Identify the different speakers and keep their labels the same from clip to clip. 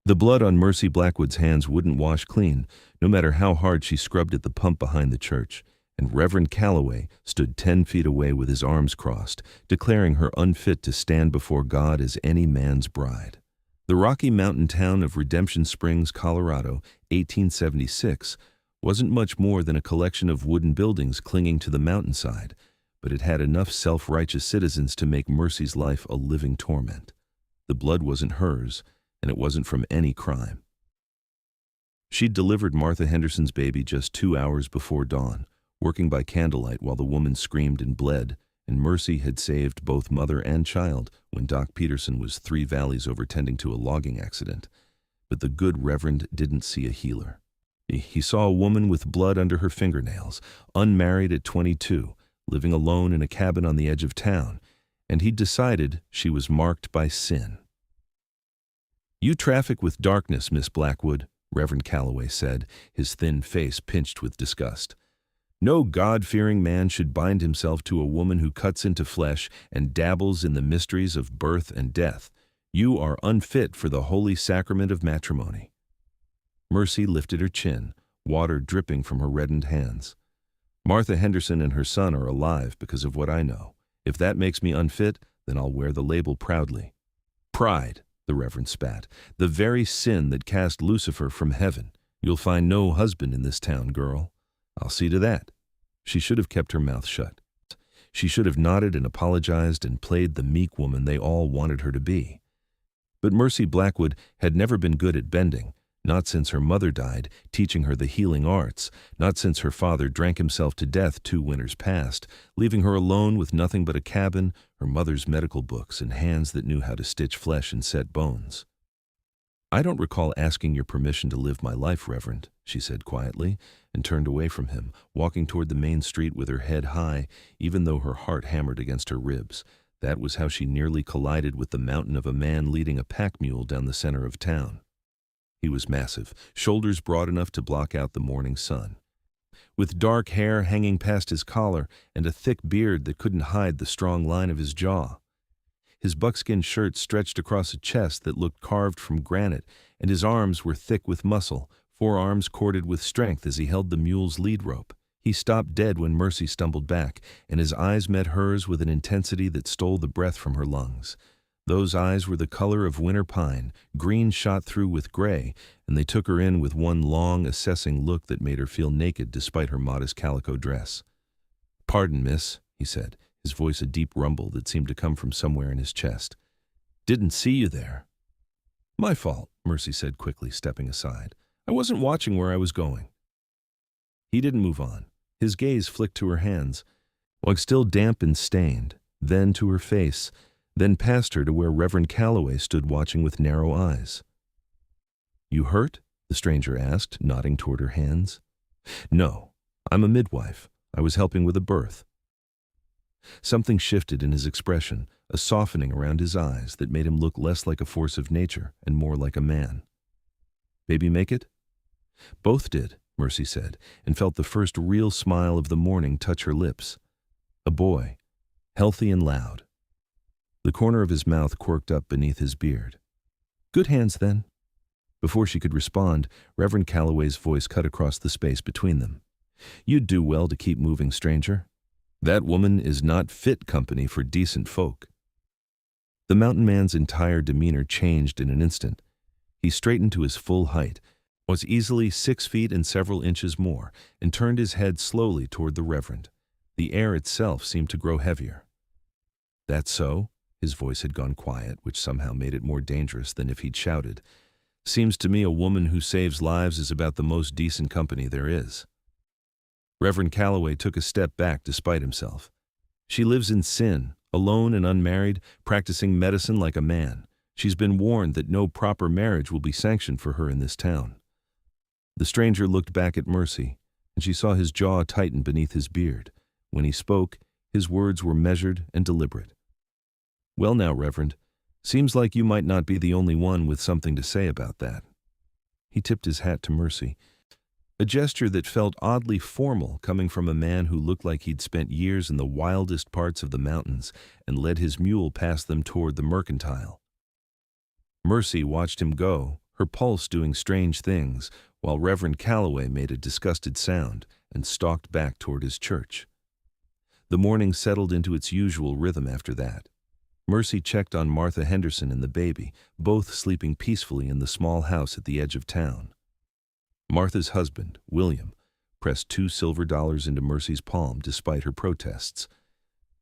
Speaker 1: The blood on Mercy Blackwood's hands wouldn't wash clean, no matter how hard she scrubbed at the pump behind the church, and Reverend Calloway stood 10 feet away with his arms crossed, declaring her unfit to stand before God as any man's bride. The Rocky Mountain town of Redemption Springs, Colorado, 1876, wasn't much more than a collection of wooden buildings clinging to the mountainside, but it had enough self-righteous citizens to make Mercy's life a living torment. The blood wasn't hers, and it wasn't from any crime. She'd delivered Martha Henderson's baby just 2 hours before dawn, working by candlelight while the woman screamed and bled, and Mercy had saved both mother and child when Doc Peterson was 3 valleys over tending to a logging accident. But the good Reverend didn't see a healer. He saw a woman with blood under her fingernails, unmarried at 22, living alone in a cabin on the edge of town, and he'd decided she was marked by sin. "You traffic with darkness, Miss Blackwood," Reverend Calloway said, his thin face pinched with disgust. "No God-fearing man should bind himself to a woman who cuts into flesh and dabbles in the mysteries of birth and death. You are unfit for the holy sacrament of matrimony." Mercy lifted her chin, water dripping from her reddened hands. "Martha Henderson and her son are alive because of what I know. If that makes me unfit, then I'll wear the label proudly." "Pride," the Reverend spat, "the very sin that cast Lucifer from heaven. You'll find no husband in this town, girl. I'll see to that." She should have kept her mouth shut. She should have nodded and apologized and played the meek woman they all wanted her to be. But Mercy Blackwood had never been good at bending, not since her mother died, teaching her the healing arts, not since her father drank himself to death 2 winters past, leaving her alone with nothing but a cabin, her mother's medical books, and hands that knew how to stitch flesh and set bones. "I don't recall asking your permission to live my life, Reverend," she said quietly, and turned away from him, walking toward the main street with her head high, even though her heart hammered against her ribs. That was how she nearly collided with the mountain of a man leading a pack mule down the center of town. He was massive, shoulders broad enough to block out the morning sun, with dark hair hanging past his collar and a thick beard that couldn't hide the strong line of his jaw. His buckskin shirt stretched across a chest that looked carved from granite, and his arms were thick with muscle, forearms corded with strength as he held the mule's lead rope. He stopped dead when Mercy stumbled back, and his eyes met hers with an intensity that stole the breath from her lungs. Those eyes were the color of winter pine, green shot through with gray, and they took her in with one long, assessing look that made her feel naked despite her modest calico dress. "Pardon, miss," he said, his voice a deep rumble that seemed to come from somewhere in his chest. "Didn't see you there." "My fault," Mercy said quickly, stepping aside. "I wasn't watching where I was going." He didn't move on. His gaze flicked to her hands, while still damp and stained, then to her face, then past her to where Reverend Calloway stood watching with narrow eyes. "You hurt?" the stranger asked, nodding toward her hands. "No, I'm a midwife. I was helping with a birth." Something shifted in his expression, a softening around his eyes that made him look less like a force of nature and more like a man. "Baby make it?" "Both did," Mercy said, and felt the first real smile of the morning touch her lips. A boy, healthy and loud. The corner of his mouth quirked up beneath his beard. "Good hands, then?" Before she could respond, Reverend Calloway's voice cut across the space between them. "You'd do well to keep moving, stranger. That woman is not fit company for decent folk." The mountain man's entire demeanor changed in an instant. He straightened to his full height, was easily 6 feet and several inches more, and turned his head slowly toward the Reverend. The air itself seemed to grow heavier. "That's so?" His voice had gone quiet, which somehow made it more dangerous than if he'd shouted. "Seems to me a woman who saves lives is about the most decent company there is." Reverend Calloway took a step back despite himself. "She lives in sin, alone and unmarried, practicing medicine like a man. She's been warned that no proper marriage will be sanctioned for her in this town." The stranger looked back at Mercy, and she saw his jaw tighten beneath his beard. When he spoke, his words were measured and deliberate. "Well now, Reverend, seems like you might not be the only one with something to say about that." He tipped his hat to Mercy, a gesture that felt oddly formal coming from a man who looked like he'd spent years in the wildest parts of the mountains and led his mule past them toward the mercantile. Mercy watched him go, her pulse doing strange things, while Reverend Calloway made a disgusted sound and stalked back toward his church. The morning settled into its usual rhythm after that. Mercy checked on Martha Henderson and the baby, both sleeping peacefully in the small house at the edge of town. Martha's husband, William, pressed $2 silver into Mercy's palm despite her protests.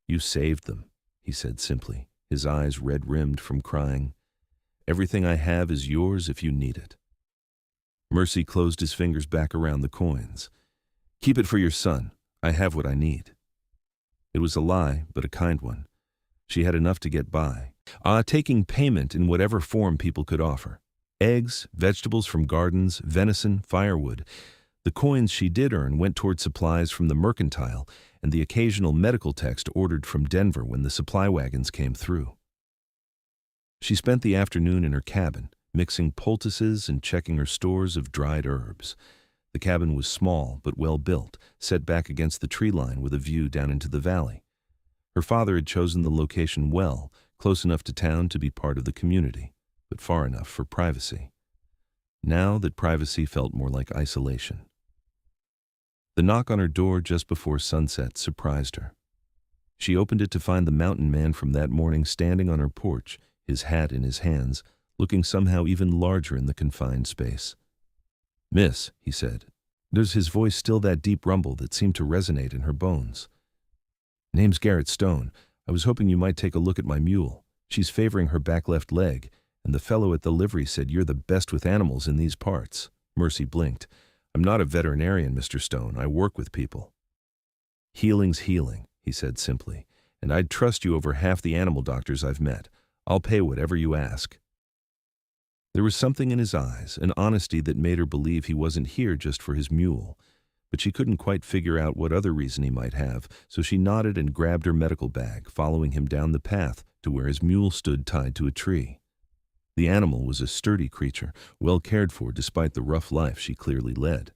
Speaker 1: "You saved them," he said simply, his eyes red-rimmed from crying. "Everything I have is yours if you need it." Mercy closed his fingers back around the coins. "Keep it for your son. I have what I need." It was a lie, but a kind one. She had enough to get by, taking payment in whatever form people could offer. Eggs, vegetables from gardens, venison, firewood. The coins she did earn went toward supplies from the mercantile and the occasional medical text ordered from Denver when the supply wagons came through. She spent the afternoon in her cabin, mixing poultices and checking her stores of dried herbs. The cabin was small but well built, set back against the tree line with a view down into the valley. Her father had chosen the location well, close enough to town to be part of the community, but far enough for privacy. Now that privacy felt more like isolation. The knock on her door just before sunset surprised her. She opened it to find the mountain man from that morning standing on her porch, his hat in his hands, looking somehow even larger in the confined space. "Miss," he said. There's his voice still that deep rumble that seemed to resonate in her bones. "Name's Garrett Stone. I was hoping you might take a look at my mule. She's favoring her back left leg, and the fellow at the livery said you're the best with animals in these parts." Mercy blinked. "I'm not a veterinarian, Mr. Stone. I work with people." "Healing's healing," he said simply, "and I'd trust you over half the animal doctors I've met. I'll pay whatever you ask." There was something in his eyes, an honesty that made her believe he wasn't here just for his mule. But she couldn't quite figure out what other reason he might have, so she nodded and grabbed her medical bag, following him down the path to where his mule stood tied to a tree. The animal was a sturdy creature, well cared for despite the rough life she clearly led.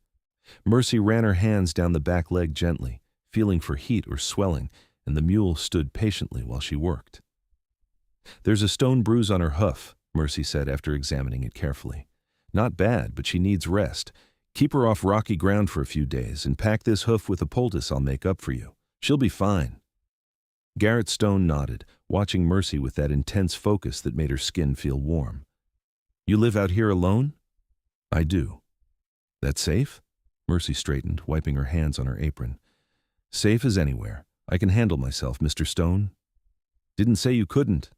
Speaker 1: Mercy ran her hands down the back leg gently, feeling for heat or swelling, and the mule stood patiently while she worked. "There's a stone bruise on her hoof," Mercy said after examining it carefully. "Not bad, but she needs rest. Keep her off rocky ground for a few days and pack this hoof with a poultice I'll make up for you. She'll be fine." Garrett Stone nodded, watching Mercy with that intense focus that made her skin feel warm. "You live out here alone?" "I do." "That safe?" Mercy straightened, wiping her hands on her apron. "Safe as anywhere. I can handle myself, Mr. Stone." "Didn't say you couldn't."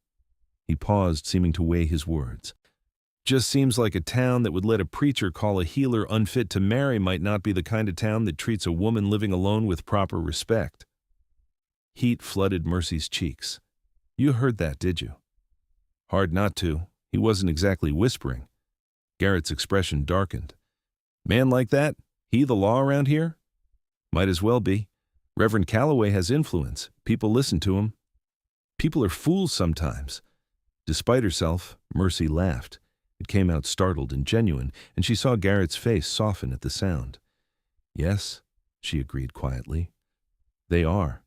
Speaker 1: He paused, seeming to weigh his words. "Just seems like a town that would let a preacher call a healer unfit to marry might not be the kind of town that treats a woman living alone with proper respect." Heat flooded Mercy's cheeks. "You heard that, did you?" "Hard not to. He wasn't exactly whispering." Garrett's expression darkened. "Man like that? He the law around here?" "Might as well be. Reverend Calloway has influence. People listen to him." "People are fools sometimes." Despite herself, Mercy laughed. It came out startled and genuine, and she saw Garrett's face soften at the sound. "Yes," she agreed quietly. "They are."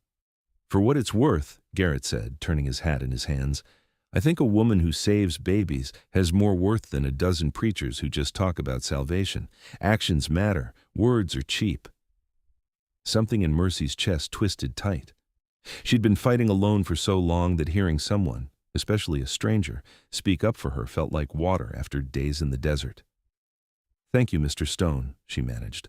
Speaker 1: "For what it's worth," Garrett said, turning his hat in his hands, "I think a woman who saves babies has more worth than a dozen preachers who just talk about salvation. Actions matter. Words are cheap." Something in Mercy's chest twisted tight. She'd been fighting alone for so long that hearing someone, especially a stranger, speak up for her felt like water after days in the desert. "Thank you, Mr. Stone," she managed.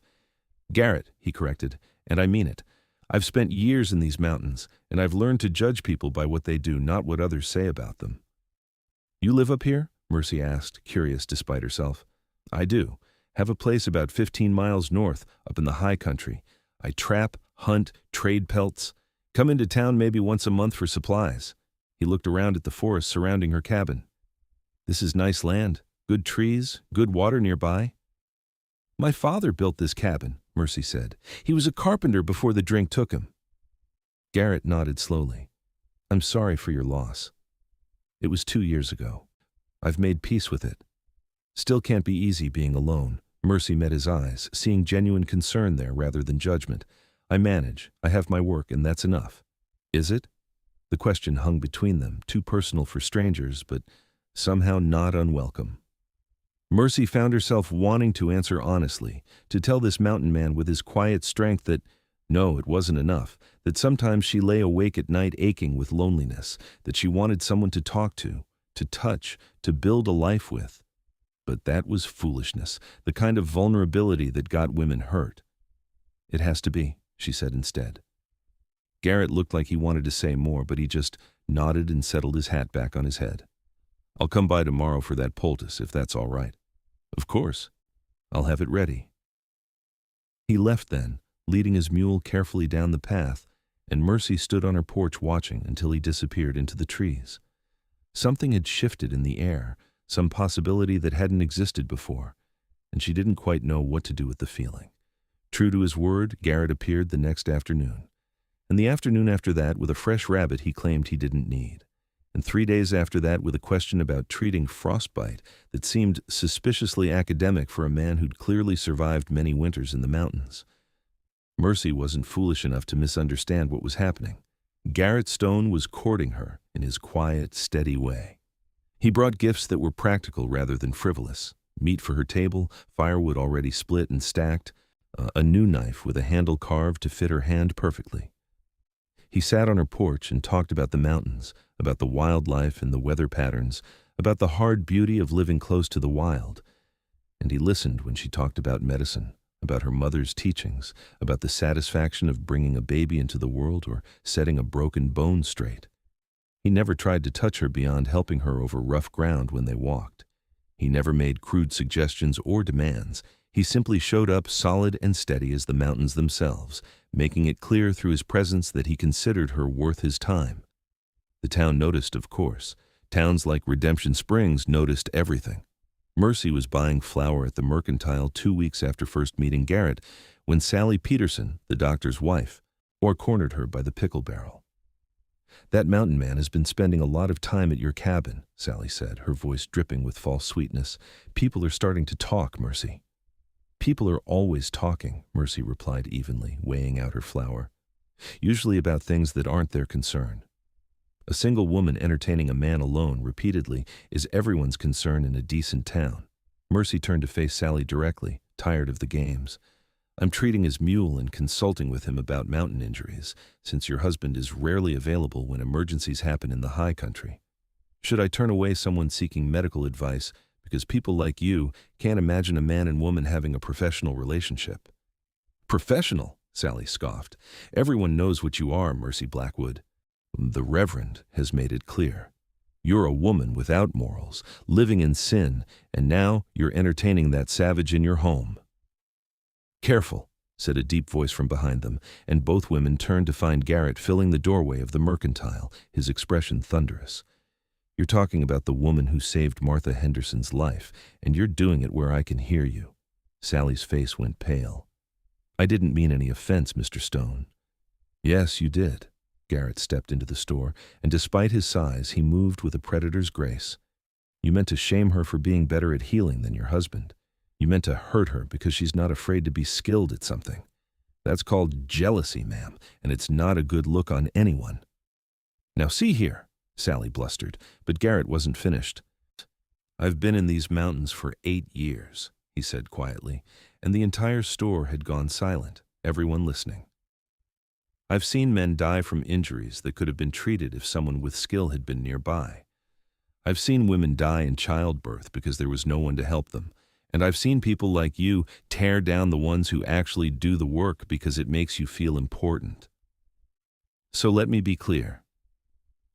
Speaker 1: "Garrett," he corrected, "and I mean it. I've spent years in these mountains, and I've learned to judge people by what they do, not what others say about them." "You live up here?" Mercy asked, curious despite herself. "I do. Have a place about 15 miles north, up in the high country. I trap, hunt, trade pelts. Come into town maybe once a month for supplies." He looked around at the forest surrounding her cabin. "This is nice land. Good trees, good water nearby." "My father built this cabin," Mercy said. "He was a carpenter before the drink took him." Garrett nodded slowly. "I'm sorry for your loss. It was 2 years ago. I've made peace with it. Still can't be easy being alone." Mercy met his eyes, seeing genuine concern there rather than judgment. "I manage. I have my work, and that's enough." "Is it?" The question hung between them, too personal for strangers, but somehow not unwelcome. Mercy found herself wanting to answer honestly, to tell this mountain man with his quiet strength that, no, it wasn't enough, that sometimes she lay awake at night aching with loneliness, that she wanted someone to talk to touch, to build a life with. But that was foolishness, the kind of vulnerability that got women hurt. "It has to be," she said instead. Garrett looked like he wanted to say more, but he just nodded and settled his hat back on his head. "I'll come by tomorrow for that poultice, if that's all right." "Of course. I'll have it ready." He left then, leading his mule carefully down the path, and Mercy stood on her porch watching until he disappeared into the trees. Something had shifted in the air, some possibility that hadn't existed before, and she didn't quite know what to do with the feeling. True to his word, Garrett appeared the next afternoon. And the afternoon after that with a fresh rabbit he claimed he didn't need. And 3 days after that with a question about treating frostbite that seemed suspiciously academic for a man who'd clearly survived many winters in the mountains. Mercy wasn't foolish enough to misunderstand what was happening. Garrett Stone was courting her in his quiet, steady way. He brought gifts that were practical rather than frivolous. Meat for her table, firewood already split and stacked, a new knife with a handle carved to fit her hand perfectly. He sat on her porch and talked about the mountains, about the wildlife and the weather patterns, about the hard beauty of living close to the wild. And he listened when she talked about medicine, about her mother's teachings, about the satisfaction of bringing a baby into the world or setting a broken bone straight. He never tried to touch her beyond helping her over rough ground when they walked. He never made crude suggestions or demands. He simply showed up solid and steady as the mountains themselves, making it clear through his presence that he considered her worth his time. The town noticed, of course. Towns like Redemption Springs noticed everything. Mercy was buying flour at the mercantile 2 weeks after first meeting Garrett when Sally Peterson, the doctor's wife, cornered her by the pickle barrel. "That mountain man has been spending a lot of time at your cabin," Sally said, her voice dripping with false sweetness. "People are starting to talk, Mercy." "People are always talking," Mercy replied evenly, weighing out her flour. "Usually about things that aren't their concern. A single woman entertaining a man alone repeatedly is everyone's concern in a decent town." Mercy turned to face Sally directly, tired of the games. "I'm treating his mule and consulting with him about mountain injuries, since your husband is rarely available when emergencies happen in the high country. Should I turn away someone seeking medical advice because people like you can't imagine a man and woman having a professional relationship?" "Professional?" Sally scoffed. "Everyone knows what you are, Mercy Blackwood. The Reverend has made it clear. You're a woman without morals, living in sin, and now you're entertaining that savage in your home." "Careful," said a deep voice from behind them, and both women turned to find Garrett filling the doorway of the mercantile, his expression thunderous. "You're talking about the woman who saved Martha Henderson's life, and you're doing it where I can hear you." Sally's face went pale. "I didn't mean any offense, Mr. Stone." "Yes, you did." Garrett stepped into the store, and despite his size, he moved with a predator's grace. "You meant to shame her for being better at healing than your husband. You meant to hurt her because she's not afraid to be skilled at something. That's called jealousy, ma'am, and it's not a good look on anyone." "Now see here," Sally blustered, but Garrett wasn't finished. "I've been in these mountains for 8 years, he said quietly, and the entire store had gone silent, everyone listening. "I've seen men die from injuries that could have been treated if someone with skill had been nearby. I've seen women die in childbirth because there was no one to help them, and I've seen people like you tear down the ones who actually do the work because it makes you feel important. So let me be clear.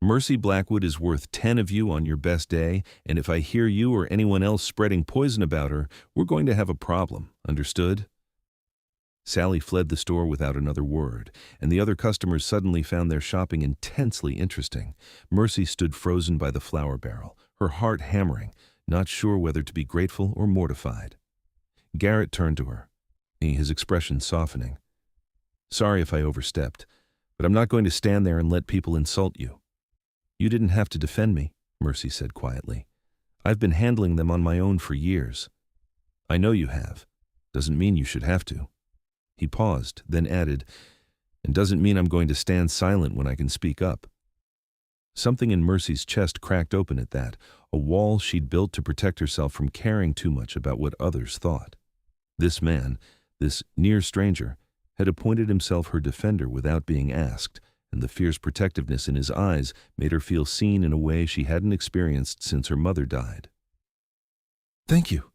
Speaker 1: Mercy Blackwood is worth 10 of you on your best day, and if I hear you or anyone else spreading poison about her, we're going to have a problem, understood?" Sally fled the store without another word, and the other customers suddenly found their shopping intensely interesting. Mercy stood frozen by the flour barrel, her heart hammering, not sure whether to be grateful or mortified. Garrett turned to her, his expression softening. "Sorry if I overstepped, but I'm not going to stand there and let people insult you." "You didn't have to defend me," Mercy said quietly. "I've been handling them on my own for years." "I know you have. Doesn't mean you should have to." He paused, then added, "And doesn't mean I'm going to stand silent when I can speak up." Something in Mercy's chest cracked open at that, a wall she'd built to protect herself from caring too much about what others thought. This man, this near stranger, had appointed himself her defender without being asked, and the fierce protectiveness in his eyes made her feel seen in a way she hadn't experienced since her mother died. "Thank you,"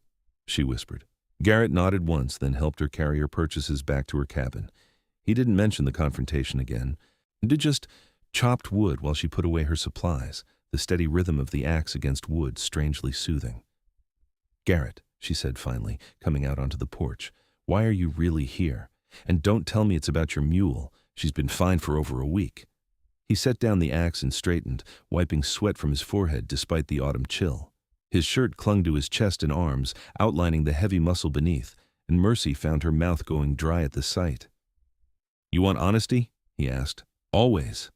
Speaker 1: she whispered. Garrett nodded once, then helped her carry her purchases back to her cabin. He didn't mention the confrontation again, and did just chopped wood while she put away her supplies, the steady rhythm of the axe against wood strangely soothing. "Garrett," she said finally, coming out onto the porch, "why are you really here? And don't tell me it's about your mule. She's been fine for over a week." He set down the axe and straightened, wiping sweat from his forehead despite the autumn chill. His shirt clung to his chest and arms, outlining the heavy muscle beneath, and Mercy found her mouth going dry at the sight. "You want honesty?" he asked. "Always."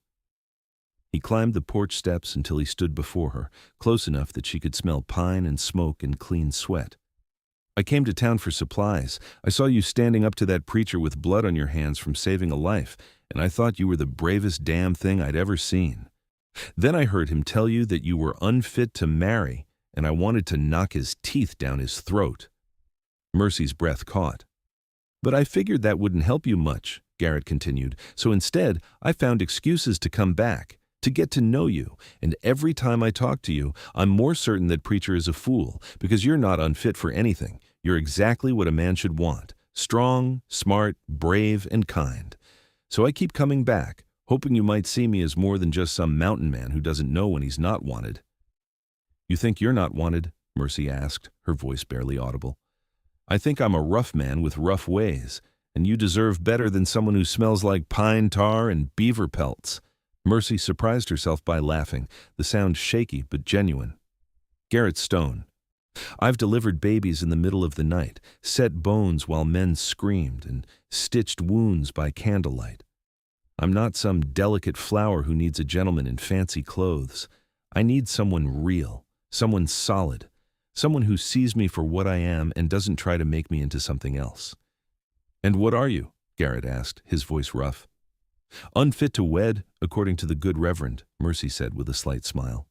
Speaker 1: He climbed the porch steps until he stood before her, close enough that she could smell pine and smoke and clean sweat. "I came to town for supplies. I saw you standing up to that preacher with blood on your hands from saving a life, and I thought you were the bravest damn thing I'd ever seen. Then I heard him tell you that you were unfit to marry, and I wanted to knock his teeth down his throat." Mercy's breath caught. "But I figured that wouldn't help you much," Garrett continued, "so instead I found excuses to come back, to get to know you, and every time I talk to you, I'm more certain that preacher is a fool, because you're not unfit for anything. You're exactly what a man should want, strong, smart, brave, and kind. So I keep coming back, hoping you might see me as more than just some mountain man who doesn't know when he's not wanted." "You think you're not wanted?" Mercy asked, her voice barely audible. "I think I'm a rough man with rough ways, and you deserve better than someone who smells like pine tar and beaver pelts." Mercy surprised herself by laughing, the sound shaky but genuine. Garrett stoned. "I've delivered babies in the middle of the night, set bones while men screamed, and stitched wounds by candlelight. I'm not some delicate flower who needs a gentleman in fancy clothes. I need someone real, someone solid, someone who sees me for what I am and doesn't try to make me into something else." "And what are you?" Garrett asked, his voice rough. "Unfit to wed, according to the good reverend," Mercy said with a slight smile.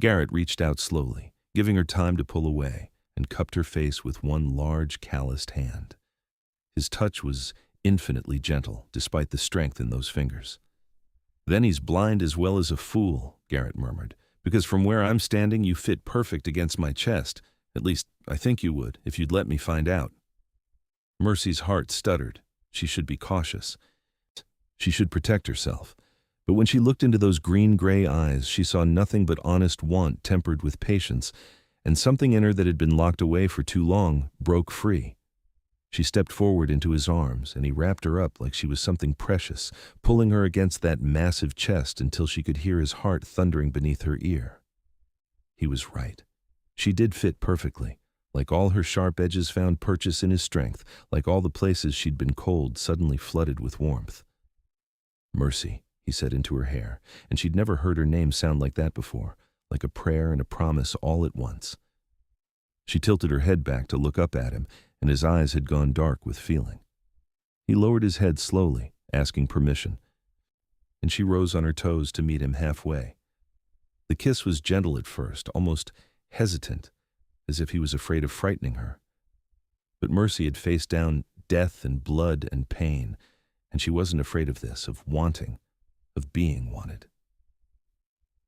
Speaker 1: Garrett reached out slowly, giving her time to pull away, and cupped her face with one large, calloused hand. His touch was infinitely gentle, despite the strength in those fingers. "Then he's blind as well as a fool," Garrett murmured, "because from where I'm standing you fit perfect against my chest. At least, I think you would, if you'd let me find out." Mercy's heart stuttered. She should be cautious. She should protect herself. But when she looked into those green-gray eyes, she saw nothing but honest want tempered with patience, and something in her that had been locked away for too long broke free. She stepped forward into his arms, and he wrapped her up like she was something precious, pulling her against that massive chest until she could hear his heart thundering beneath her ear. He was right. She did fit perfectly. Like all her sharp edges found purchase in his strength, like all the places she'd been cold suddenly flooded with warmth. "Mercy," he said into her hair, and she'd never heard her name sound like that before, like a prayer and a promise all at once. She tilted her head back to look up at him, and his eyes had gone dark with feeling. He lowered his head slowly, asking permission, and she rose on her toes to meet him halfway. The kiss was gentle at first, almost hesitant, as if he was afraid of frightening her. But Mercy had faced down death and blood and pain, and she wasn't afraid of this, of wanting, of being wanted.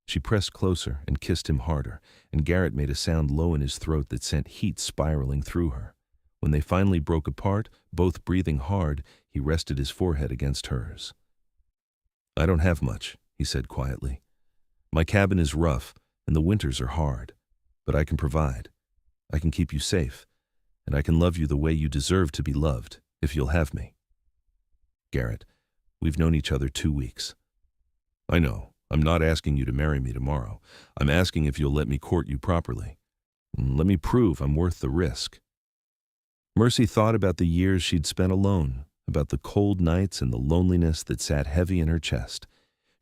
Speaker 1: She pressed closer and kissed him harder, and Garrett made a sound low in his throat that sent heat spiraling through her. When they finally broke apart, both breathing hard, he rested his forehead against hers. "I don't have much," he said quietly. "My cabin is rough, and the winters are hard, but I can provide. I can keep you safe, and I can love you the way you deserve to be loved, if you'll have me. Garrett, we've known each other 2 weeks. I know, I'm not asking you to marry me tomorrow. I'm asking if you'll let me court you properly. Let me prove I'm worth the risk." Mercy thought about the years she'd spent alone, about the cold nights and the loneliness that sat heavy in her chest.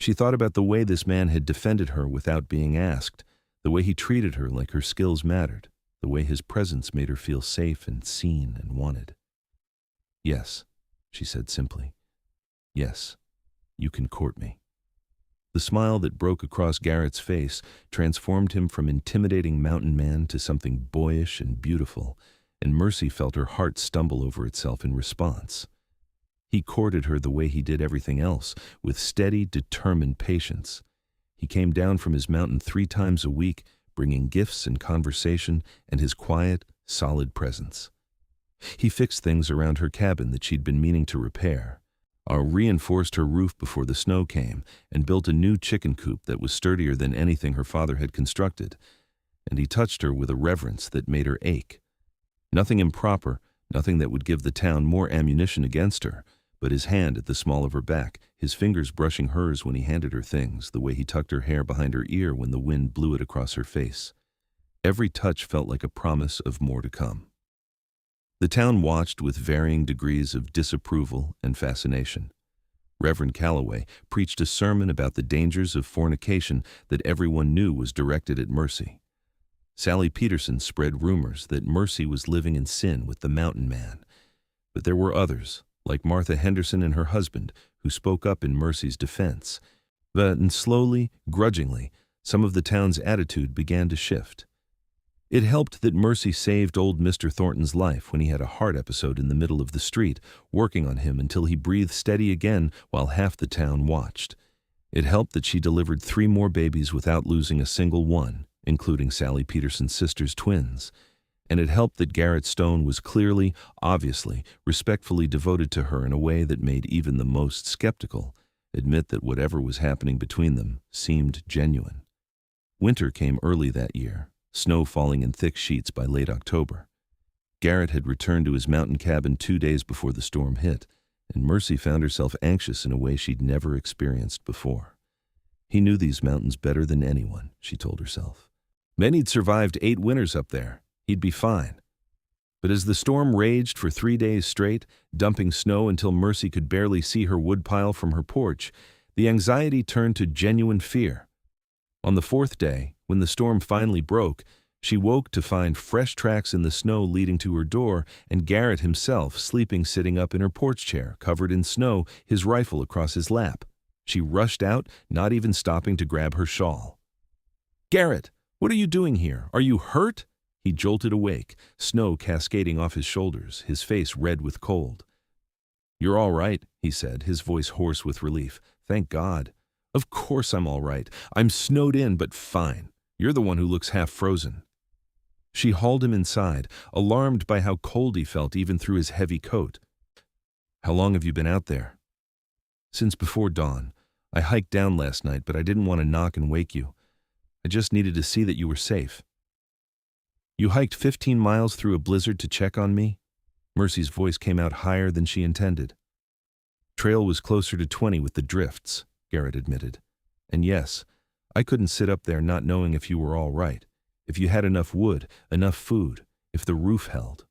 Speaker 1: She thought about the way this man had defended her without being asked, the way he treated her like her skills mattered, the way his presence made her feel safe and seen and wanted. "Yes," she said simply. "Yes, you can court me." The smile that broke across Garrett's face transformed him from intimidating mountain man to something boyish and beautiful, and Mercy felt her heart stumble over itself in response. He courted her the way he did everything else, with steady, determined patience. He came down from his mountain 3 times a week, bringing gifts and conversation and his quiet, solid presence. He fixed things around her cabin that she'd been meaning to repair, reinforced her roof before the snow came, and built a new chicken coop that was sturdier than anything her father had constructed. And he touched her with a reverence that made her ache. Nothing improper, nothing that would give the town more ammunition against her, but his hand at the small of her back, his fingers brushing hers when he handed her things, the way he tucked her hair behind her ear when the wind blew it across her face. Every touch felt like a promise of more to come. The town watched with varying degrees of disapproval and fascination. Reverend Calloway preached a sermon about the dangers of fornication that everyone knew was directed at Mercy. Sally Peterson spread rumors that Mercy was living in sin with the mountain man. But there were others, like Martha Henderson and her husband, who spoke up in Mercy's defense. And slowly, grudgingly, some of the town's attitude began to shift. It helped that Mercy saved old Mr. Thornton's life when he had a heart episode in the middle of the street, working on him until he breathed steady again while half the town watched. It helped that she delivered 3 more babies without losing a single one, including Sally Peterson's sister's twins. And it helped that Garrett Stone was clearly, obviously, respectfully devoted to her in a way that made even the most skeptical admit that whatever was happening between them seemed genuine. Winter came early that year, snow falling in thick sheets by late October. Garrett had returned to his mountain cabin 2 days before the storm hit, and Mercy found herself anxious in a way she'd never experienced before. He knew these mountains better than anyone, she told herself. Men he'd survived 8 winters up there. He'd be fine. But as the storm raged for 3 days straight, dumping snow until Mercy could barely see her woodpile from her porch, the anxiety turned to genuine fear. On the 4th day, when the storm finally broke, she woke to find fresh tracks in the snow leading to her door and Garrett himself sitting up in her porch chair, covered in snow, his rifle across his lap. She rushed out, not even stopping to grab her shawl. "Garrett, what are you doing here? Are you hurt?" He jolted awake, snow cascading off his shoulders, his face red with cold. "You're all right," he said, his voice hoarse with relief. "Thank God." "Of course I'm all right. I'm snowed in, but fine. You're the one who looks half frozen." She hauled him inside, alarmed by how cold he felt even through his heavy coat. "How long have you been out there?" "Since before dawn. I hiked down last night, but I didn't want to knock and wake you. I just needed to see that you were safe." "You hiked 15 miles through a blizzard to check on me?" Mercy's voice came out higher than she intended. "Trail was closer to 20 with the drifts," Garrett admitted. "And yes, I couldn't sit up there not knowing if you were all right, if you had enough wood, enough food, if the roof held."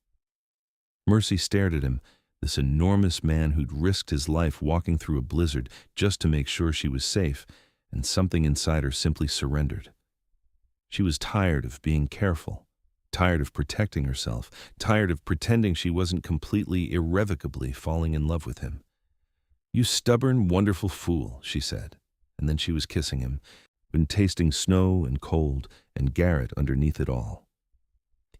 Speaker 1: Mercy stared at him, this enormous man who'd risked his life walking through a blizzard just to make sure she was safe, and something inside her simply surrendered. She was tired of being careful, tired of protecting herself, tired of pretending she wasn't completely, irrevocably falling in love with him. "You stubborn, wonderful fool," she said, and then she was kissing him, been tasting snow and cold and Garrett underneath it all.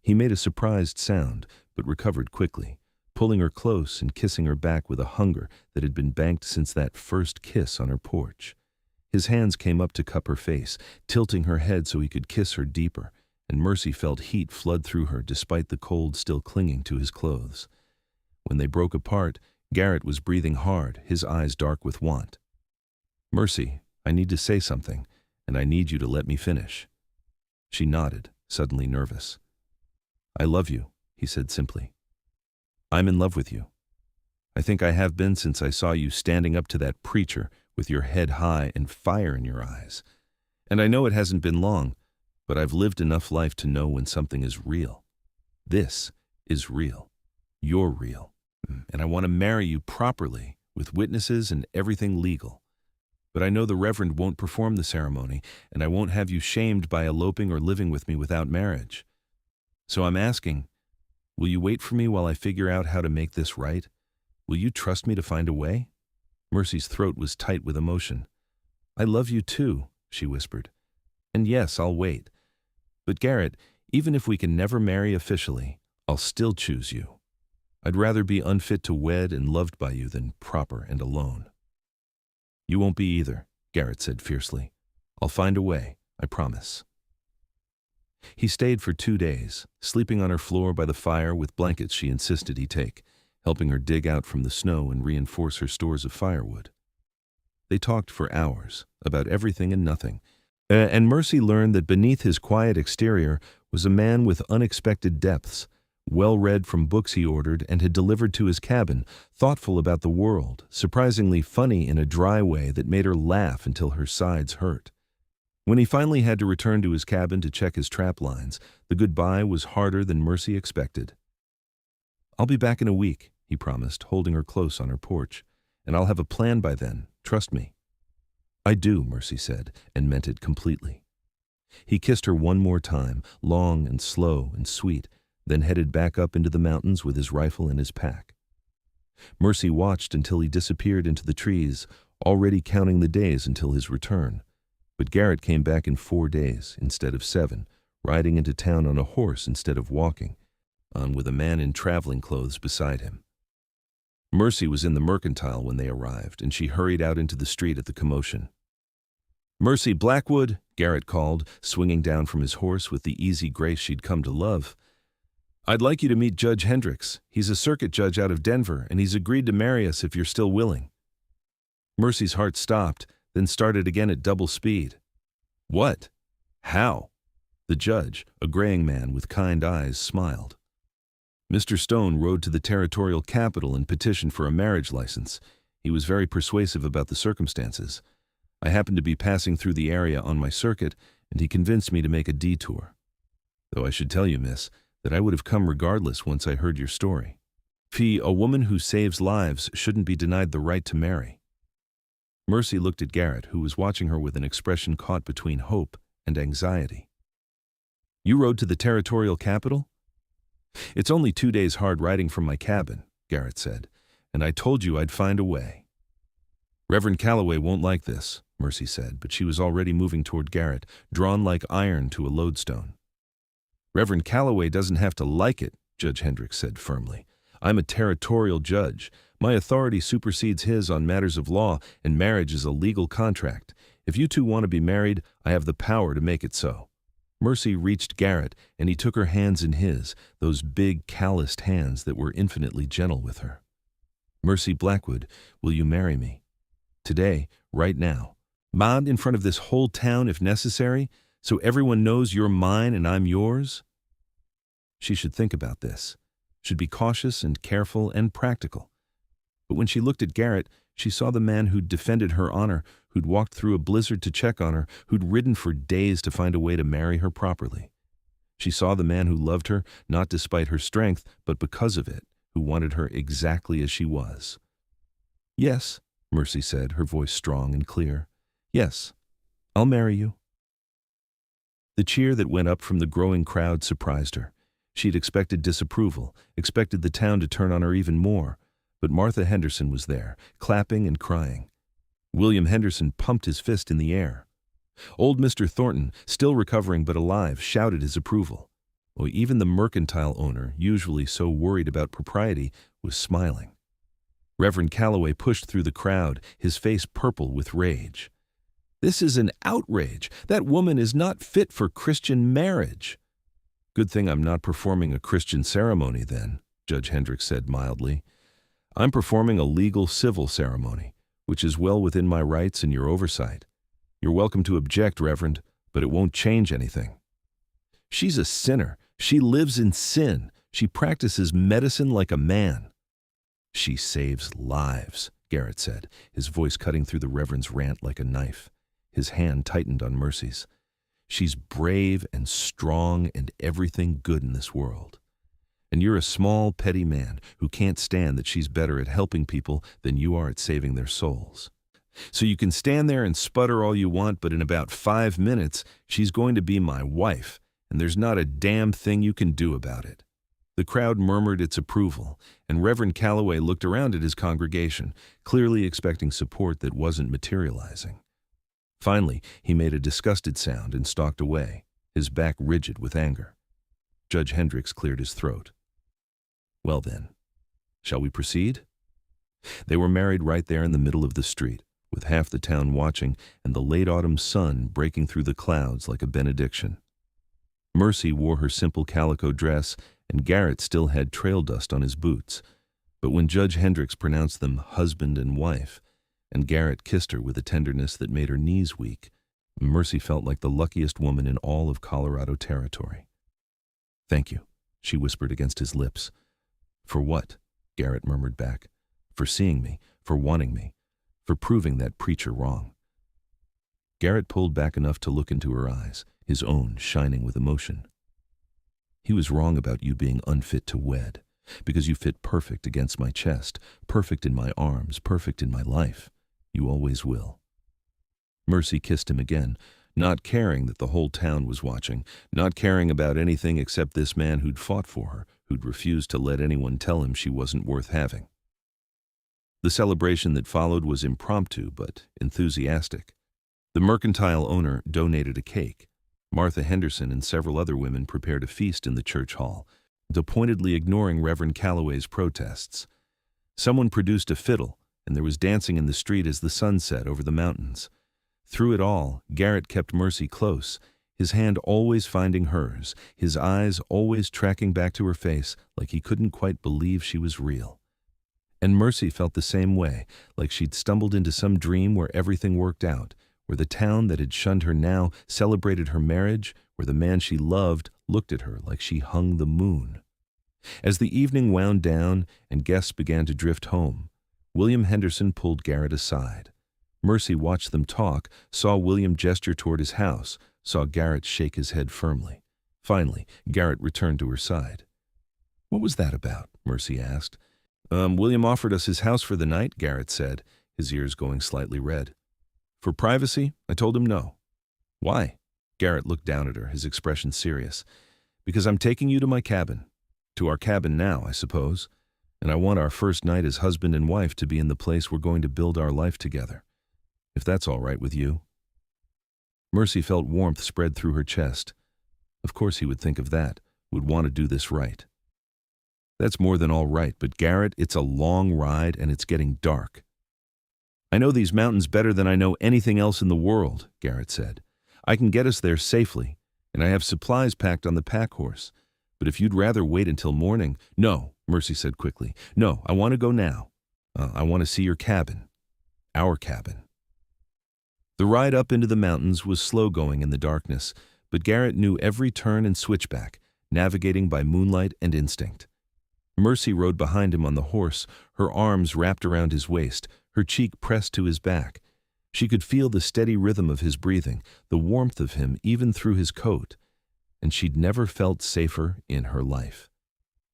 Speaker 1: He made a surprised sound, but recovered quickly, pulling her close and kissing her back with a hunger that had been banked since that first kiss on her porch. His hands came up to cup her face, tilting her head so he could kiss her deeper, and Mercy felt heat flood through her despite the cold still clinging to his clothes. When they broke apart, Garrett was breathing hard, his eyes dark with want. "Mercy, I need to say something, and I need you to let me finish." She nodded, suddenly nervous. "I love you," he said simply. "I'm in love with you. I think I have been since I saw you standing up to that preacher with your head high and fire in your eyes. And I know it hasn't been long, but I've lived enough life to know when something is real. This is real. You're real. And I want to marry you properly, with witnesses and everything legal. But I know the Reverend won't perform the ceremony, and I won't have you shamed by eloping or living with me without marriage. So I'm asking, will you wait for me while I figure out how to make this right? Will you trust me to find a way?" Mercy's throat was tight with emotion. I love you too, she whispered. And yes, I'll wait. But Garrett, even if we can never marry officially, I'll still choose you. I'd rather be unfit to wed and loved by you than proper and alone. You won't be either, Garrett said fiercely. I'll find a way, I promise. He stayed for 2 days, sleeping on her floor by the fire with blankets she insisted he take, helping her dig out from the snow and reinforce her stores of firewood. They talked for hours, about everything and nothing, and Mercy learned that beneath his quiet exterior was a man with unexpected depths, well-read from books he ordered and had delivered to his cabin, thoughtful about the world, surprisingly funny in a dry way that made her laugh until her sides hurt. When he finally had to return to his cabin to check his trap lines, the goodbye was harder than Mercy expected. I'll be back in a week, he promised, holding her close on her porch, and I'll have a plan by then, trust me. I do, Mercy said, and meant it completely. He kissed her one more time, long and slow and sweet, then headed back up into the mountains with his rifle in his pack. Mercy watched until he disappeared into the trees, already counting the days until his return. But Garrett came back in 4 days instead of 7, riding into town on a horse instead of walking, with a man in traveling clothes beside him. Mercy was in the mercantile when they arrived, and she hurried out into the street at the commotion. "Mercy Blackwood," Garrett called, swinging down from his horse with the easy grace she'd come to love. "I'd like you to meet Judge Hendricks. He's a circuit judge out of Denver, and he's agreed to marry us if you're still willing." Mercy's heart stopped, then started again at double speed. "What? How?" The judge, a graying man with kind eyes, smiled. Mr. Stone rode to the territorial capital and petitioned for a marriage license. He was very persuasive about the circumstances. I happened to be passing through the area on my circuit, and he convinced me to make a detour. Though I should tell you, miss, that I would have come regardless once I heard your story. Fee, a woman who saves lives shouldn't be denied the right to marry. Mercy looked at Garrett, who was watching her with an expression caught between hope and anxiety. "You rode to the territorial capital?" "It's only 2 days hard riding from my cabin," Garrett said, "and I told you I'd find a way." "Reverend Calloway won't like this," Mercy said, but she was already moving toward Garrett, drawn like iron to a lodestone. "Reverend Calloway doesn't have to like it," Judge Hendricks said firmly. "I'm a territorial judge. My authority supersedes his on matters of law, and marriage is a legal contract. If you two want to be married, I have the power to make it so." Mercy reached Garrett, and he took her hands in his, those big, calloused hands that were infinitely gentle with her. "Mercy Blackwood, will you marry me? Today, right now. Mad in front of this whole town if necessary, so everyone knows you're mine and I'm yours?" She should think about this, should be cautious and careful and practical. But when she looked at Garrett, she saw the man who'd defended her honor, who'd walked through a blizzard to check on her, who'd ridden for days to find a way to marry her properly. She saw the man who loved her, not despite her strength, but because of it, who wanted her exactly as she was. "Yes," Mercy said, her voice strong and clear. "Yes, I'll marry you." The cheer that went up from the growing crowd surprised her. She'd expected disapproval, expected the town to turn on her even more, but Martha Henderson was there, clapping and crying. William Henderson pumped his fist in the air. Old Mr. Thornton, still recovering but alive, shouted his approval. Even the mercantile owner, usually so worried about propriety, was smiling. Reverend Calloway pushed through the crowd, his face purple with rage. "This is an outrage. That woman is not fit for Christian marriage." "Good thing I'm not performing a Christian ceremony then," Judge Hendricks said mildly. "I'm performing a legal civil ceremony, which is well within my rights and your oversight. You're welcome to object, Reverend, but it won't change anything." "She's a sinner. She lives in sin. She practices medicine like a man." "She saves lives," Garrett said, his voice cutting through the Reverend's rant like a knife. His hand tightened on Mercy's. "She's brave and strong and everything good in this world. And you're a small, petty man who can't stand that she's better at helping people than you are at saving their souls. So you can stand there and sputter all you want, but in about 5 minutes, she's going to be my wife, and there's not a damn thing you can do about it." The crowd murmured its approval, and Reverend Calloway looked around at his congregation, clearly expecting support that wasn't materializing. Finally, he made a disgusted sound and stalked away, his back rigid with anger. Judge Hendricks cleared his throat. Well then, shall we proceed? They were married right there in the middle of the street, with half the town watching and the late autumn sun breaking through the clouds like a benediction. Mercy wore her simple calico dress, and Garrett still had trail dust on his boots. But when Judge Hendricks pronounced them husband and wife, and Garrett kissed her with a tenderness that made her knees weak, Mercy felt like the luckiest woman in all of Colorado Territory. "Thank you," she whispered against his lips. "For what?" Garrett murmured back. "For seeing me, for wanting me, for proving that preacher wrong." Garrett pulled back enough to look into her eyes, his own shining with emotion. "He was wrong about you being unfit to wed, because you fit perfect against my chest, perfect in my arms, perfect in my life. You always will." Mercy kissed him again, not caring that the whole town was watching, not caring about anything except this man who'd fought for her, who'd refused to let anyone tell him she wasn't worth having. The celebration that followed was impromptu but enthusiastic. The mercantile owner donated a cake. Martha Henderson and several other women prepared a feast in the church hall, pointedly ignoring Reverend Calloway's protests. Someone produced a fiddle, and there was dancing in the street as the sun set over the mountains. Through it all, Garrett kept Mercy close, his hand always finding hers, his eyes always tracking back to her face like he couldn't quite believe she was real. And Mercy felt the same way, like she'd stumbled into some dream where everything worked out, where the town that had shunned her now celebrated her marriage, where the man she loved looked at her like she hung the moon. As the evening wound down and guests began to drift home, William Henderson pulled Garrett aside. Mercy watched them talk, saw William gesture toward his house, saw Garrett shake his head firmly. Finally, Garrett returned to her side. "What was that about?" Mercy asked. William offered us his house for the night," Garrett said, his ears going slightly red. "For privacy, I told him no." "Why?" Garrett looked down at her, his expression serious. "Because I'm taking you to my cabin. To our cabin now, I suppose. And I want our first night as husband and wife to be in the place we're going to build our life together. If that's all right with you." Mercy felt warmth spread through her chest. Of course he would think of that, would want to do this right. "That's more than all right, but Garrett, it's a long ride and it's getting dark." "I know these mountains better than I know anything else in the world," Garrett said. "I can get us there safely, and I have supplies packed on the pack horse. But if you'd rather wait until morning—" "No," Mercy said quickly. "No, I want to go now. I want to see your cabin. Our cabin." The ride up into the mountains was slow going in the darkness, but Garrett knew every turn and switchback, navigating by moonlight and instinct. Mercy rode behind him on the horse, her arms wrapped around his waist, her cheek pressed to his back. She could feel the steady rhythm of his breathing, the warmth of him even through his coat, and she'd never felt safer in her life.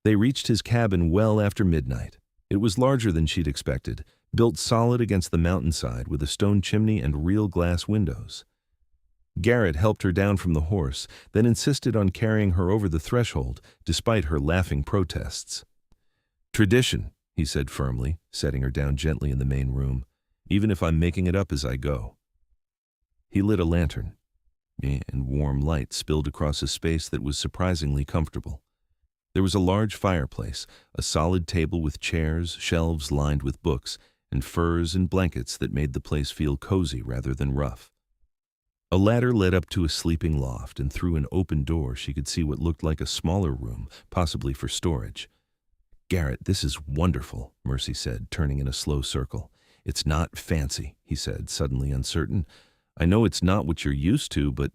Speaker 1: They reached his cabin well after midnight. It was larger than she'd expected, built solid against the mountainside with a stone chimney and real glass windows. Garrett helped her down from the horse, then insisted on carrying her over the threshold, despite her laughing protests. "Tradition," he said firmly, setting her down gently in the main room, "even if I'm making it up as I go." He lit a lantern, and warm light spilled across a space that was surprisingly comfortable. There was a large fireplace, a solid table with chairs, shelves lined with books, and furs and blankets that made the place feel cozy rather than rough. A ladder led up to a sleeping loft, and through an open door she could see what looked like a smaller room, possibly for storage. "Garrett, this is wonderful," Mercy said, turning in a slow circle. "It's not fancy," he said, suddenly uncertain. "I know it's not what you're used to, but—"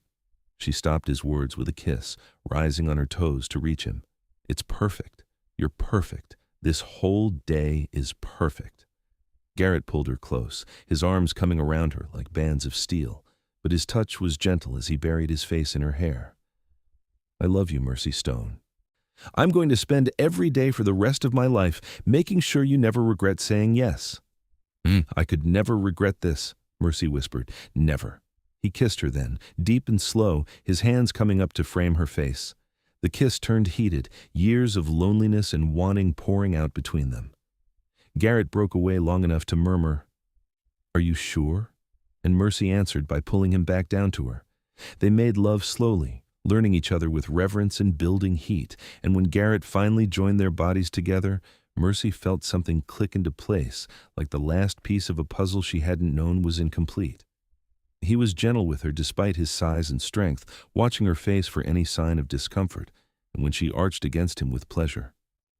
Speaker 1: She stopped his words with a kiss, rising on her toes to reach him. "It's perfect. You're perfect. This whole day is perfect." Garrett pulled her close, his arms coming around her like bands of steel, but his touch was gentle as he buried his face in her hair. "I love you, Mercy Stone. I'm going to spend every day for the rest of my life making sure you never regret saying yes." "I could never regret this," Mercy whispered. "Never." He kissed her then, deep and slow, his hands coming up to frame her face. The kiss turned heated, years of loneliness and wanting pouring out between them. Garrett broke away long enough to murmur, "Are you sure?" and Mercy answered by pulling him back down to her. They made love slowly, learning each other with reverence and building heat, and when Garrett finally joined their bodies together, Mercy felt something click into place, like the last piece of a puzzle she hadn't known was incomplete. He was gentle with her despite his size and strength, watching her face for any sign of discomfort, and when she arched against him with pleasure.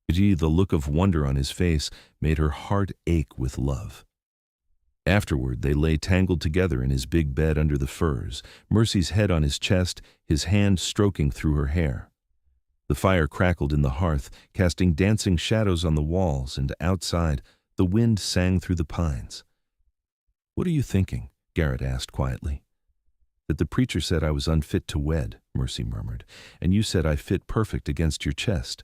Speaker 1: The look of wonder on his face made her heart ache with love. Afterward, they lay tangled together in his big bed under the furs, Mercy's head on his chest, his hand stroking through her hair. The fire crackled in the hearth, casting dancing shadows on the walls, and outside, the wind sang through the pines. "What are you thinking?" Garrett asked quietly. "That the preacher said I was unfit to wed," Mercy murmured, "and you said I fit perfect against your chest.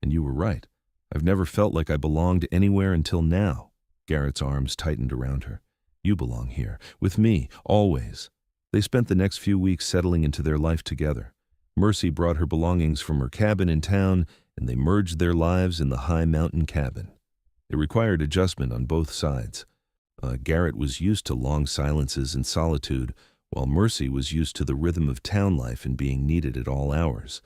Speaker 1: And you were right. I've never felt like I belonged anywhere until now." Garrett's arms tightened around her. "You belong here, with me, always." They spent the next few weeks settling into their life together. Mercy brought her belongings from her cabin in town, and they merged their lives in the high mountain cabin. It required adjustment on both sides. Garrett was used to long silences and solitude, while Mercy was used to the rhythm of town life and being needed at all hours.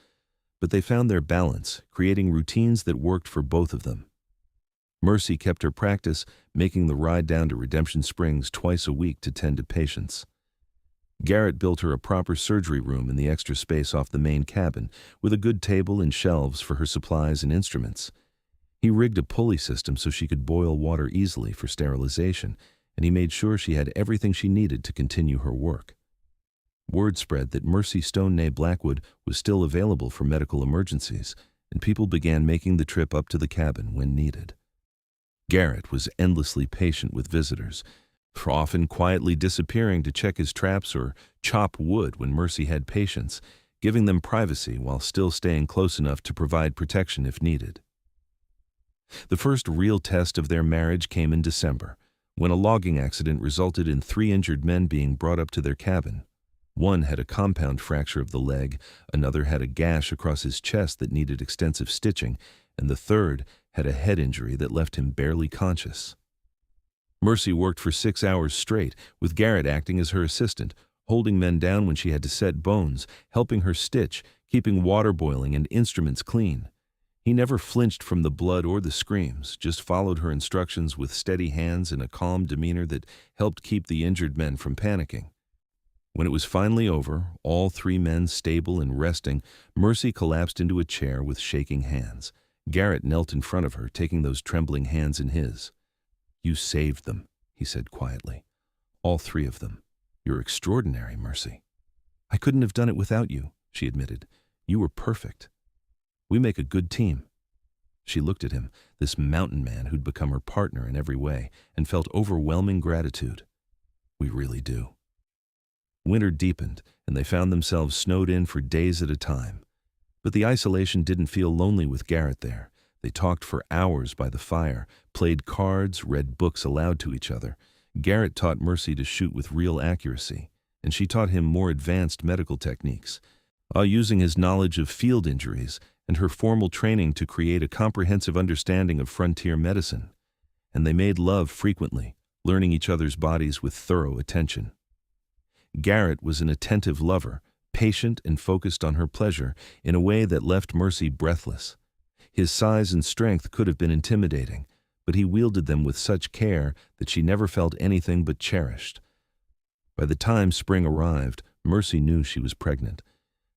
Speaker 1: But they found their balance, creating routines that worked for both of them. Mercy kept her practice, making the ride down to Redemption Springs twice a week to tend to patients. Garrett built her a proper surgery room in the extra space off the main cabin, with a good table and shelves for her supplies and instruments. He rigged a pulley system so she could boil water easily for sterilization, and he made sure she had everything she needed to continue her work. Word spread that Mercy Stoney Blackwood was still available for medical emergencies, and people began making the trip up to the cabin when needed. Garrett was endlessly patient with visitors, often quietly disappearing to check his traps or chop wood when Mercy had patients, giving them privacy while still staying close enough to provide protection if needed. The first real test of their marriage came in December, when a logging accident resulted in 3 injured men being brought up to their cabin. One had a compound fracture of the leg, another had a gash across his chest that needed extensive stitching, and the third had a head injury that left him barely conscious. Mercy worked for 6 hours straight, with Garrett acting as her assistant, holding men down when she had to set bones, helping her stitch, keeping water boiling and instruments clean. He never flinched from the blood or the screams, just followed her instructions with steady hands and a calm demeanor that helped keep the injured men from panicking. When it was finally over, all 3 men stable and resting, Mercy collapsed into a chair with shaking hands. Garrett knelt in front of her, taking those trembling hands in his. "You saved them," he said quietly. "All 3 of them. You're extraordinary, Mercy." "I couldn't have done it without you," she admitted. "You were perfect. We make a good team." She looked at him, this mountain man who'd become her partner in every way, and felt overwhelming gratitude. "We really do." Winter deepened, and they found themselves snowed in for days at a time. But the isolation didn't feel lonely with Garrett there. They talked for hours by the fire, played cards, read books aloud to each other. Garrett taught Mercy to shoot with real accuracy, and she taught him more advanced medical techniques, using his knowledge of field injuries and her formal training to create a comprehensive understanding of frontier medicine. And they made love frequently, learning each other's bodies with thorough attention. Garrett was an attentive lover, patient and focused on her pleasure in a way that left Mercy breathless. His size and strength could have been intimidating, but he wielded them with such care that she never felt anything but cherished. By the time spring arrived, Mercy knew she was pregnant.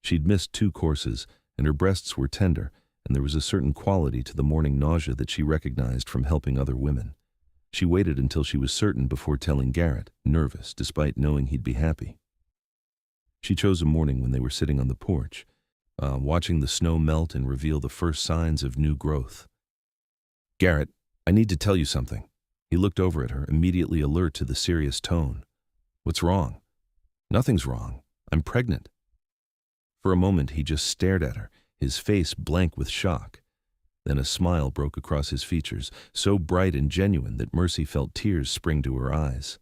Speaker 1: She'd missed 2 courses, and her breasts were tender, and there was a certain quality to the morning nausea that she recognized from helping other women. She waited until she was certain before telling Garrett, nervous despite knowing he'd be happy. She chose a morning when they were sitting on the porch, watching the snow melt and reveal the first signs of new growth. "Garrett, I need to tell you something." He looked over at her, immediately alert to the serious tone. "What's wrong?" "Nothing's wrong. I'm pregnant." For a moment he just stared at her, his face blank with shock. Then a smile broke across his features, so bright and genuine that Mercy felt tears spring to her eyes.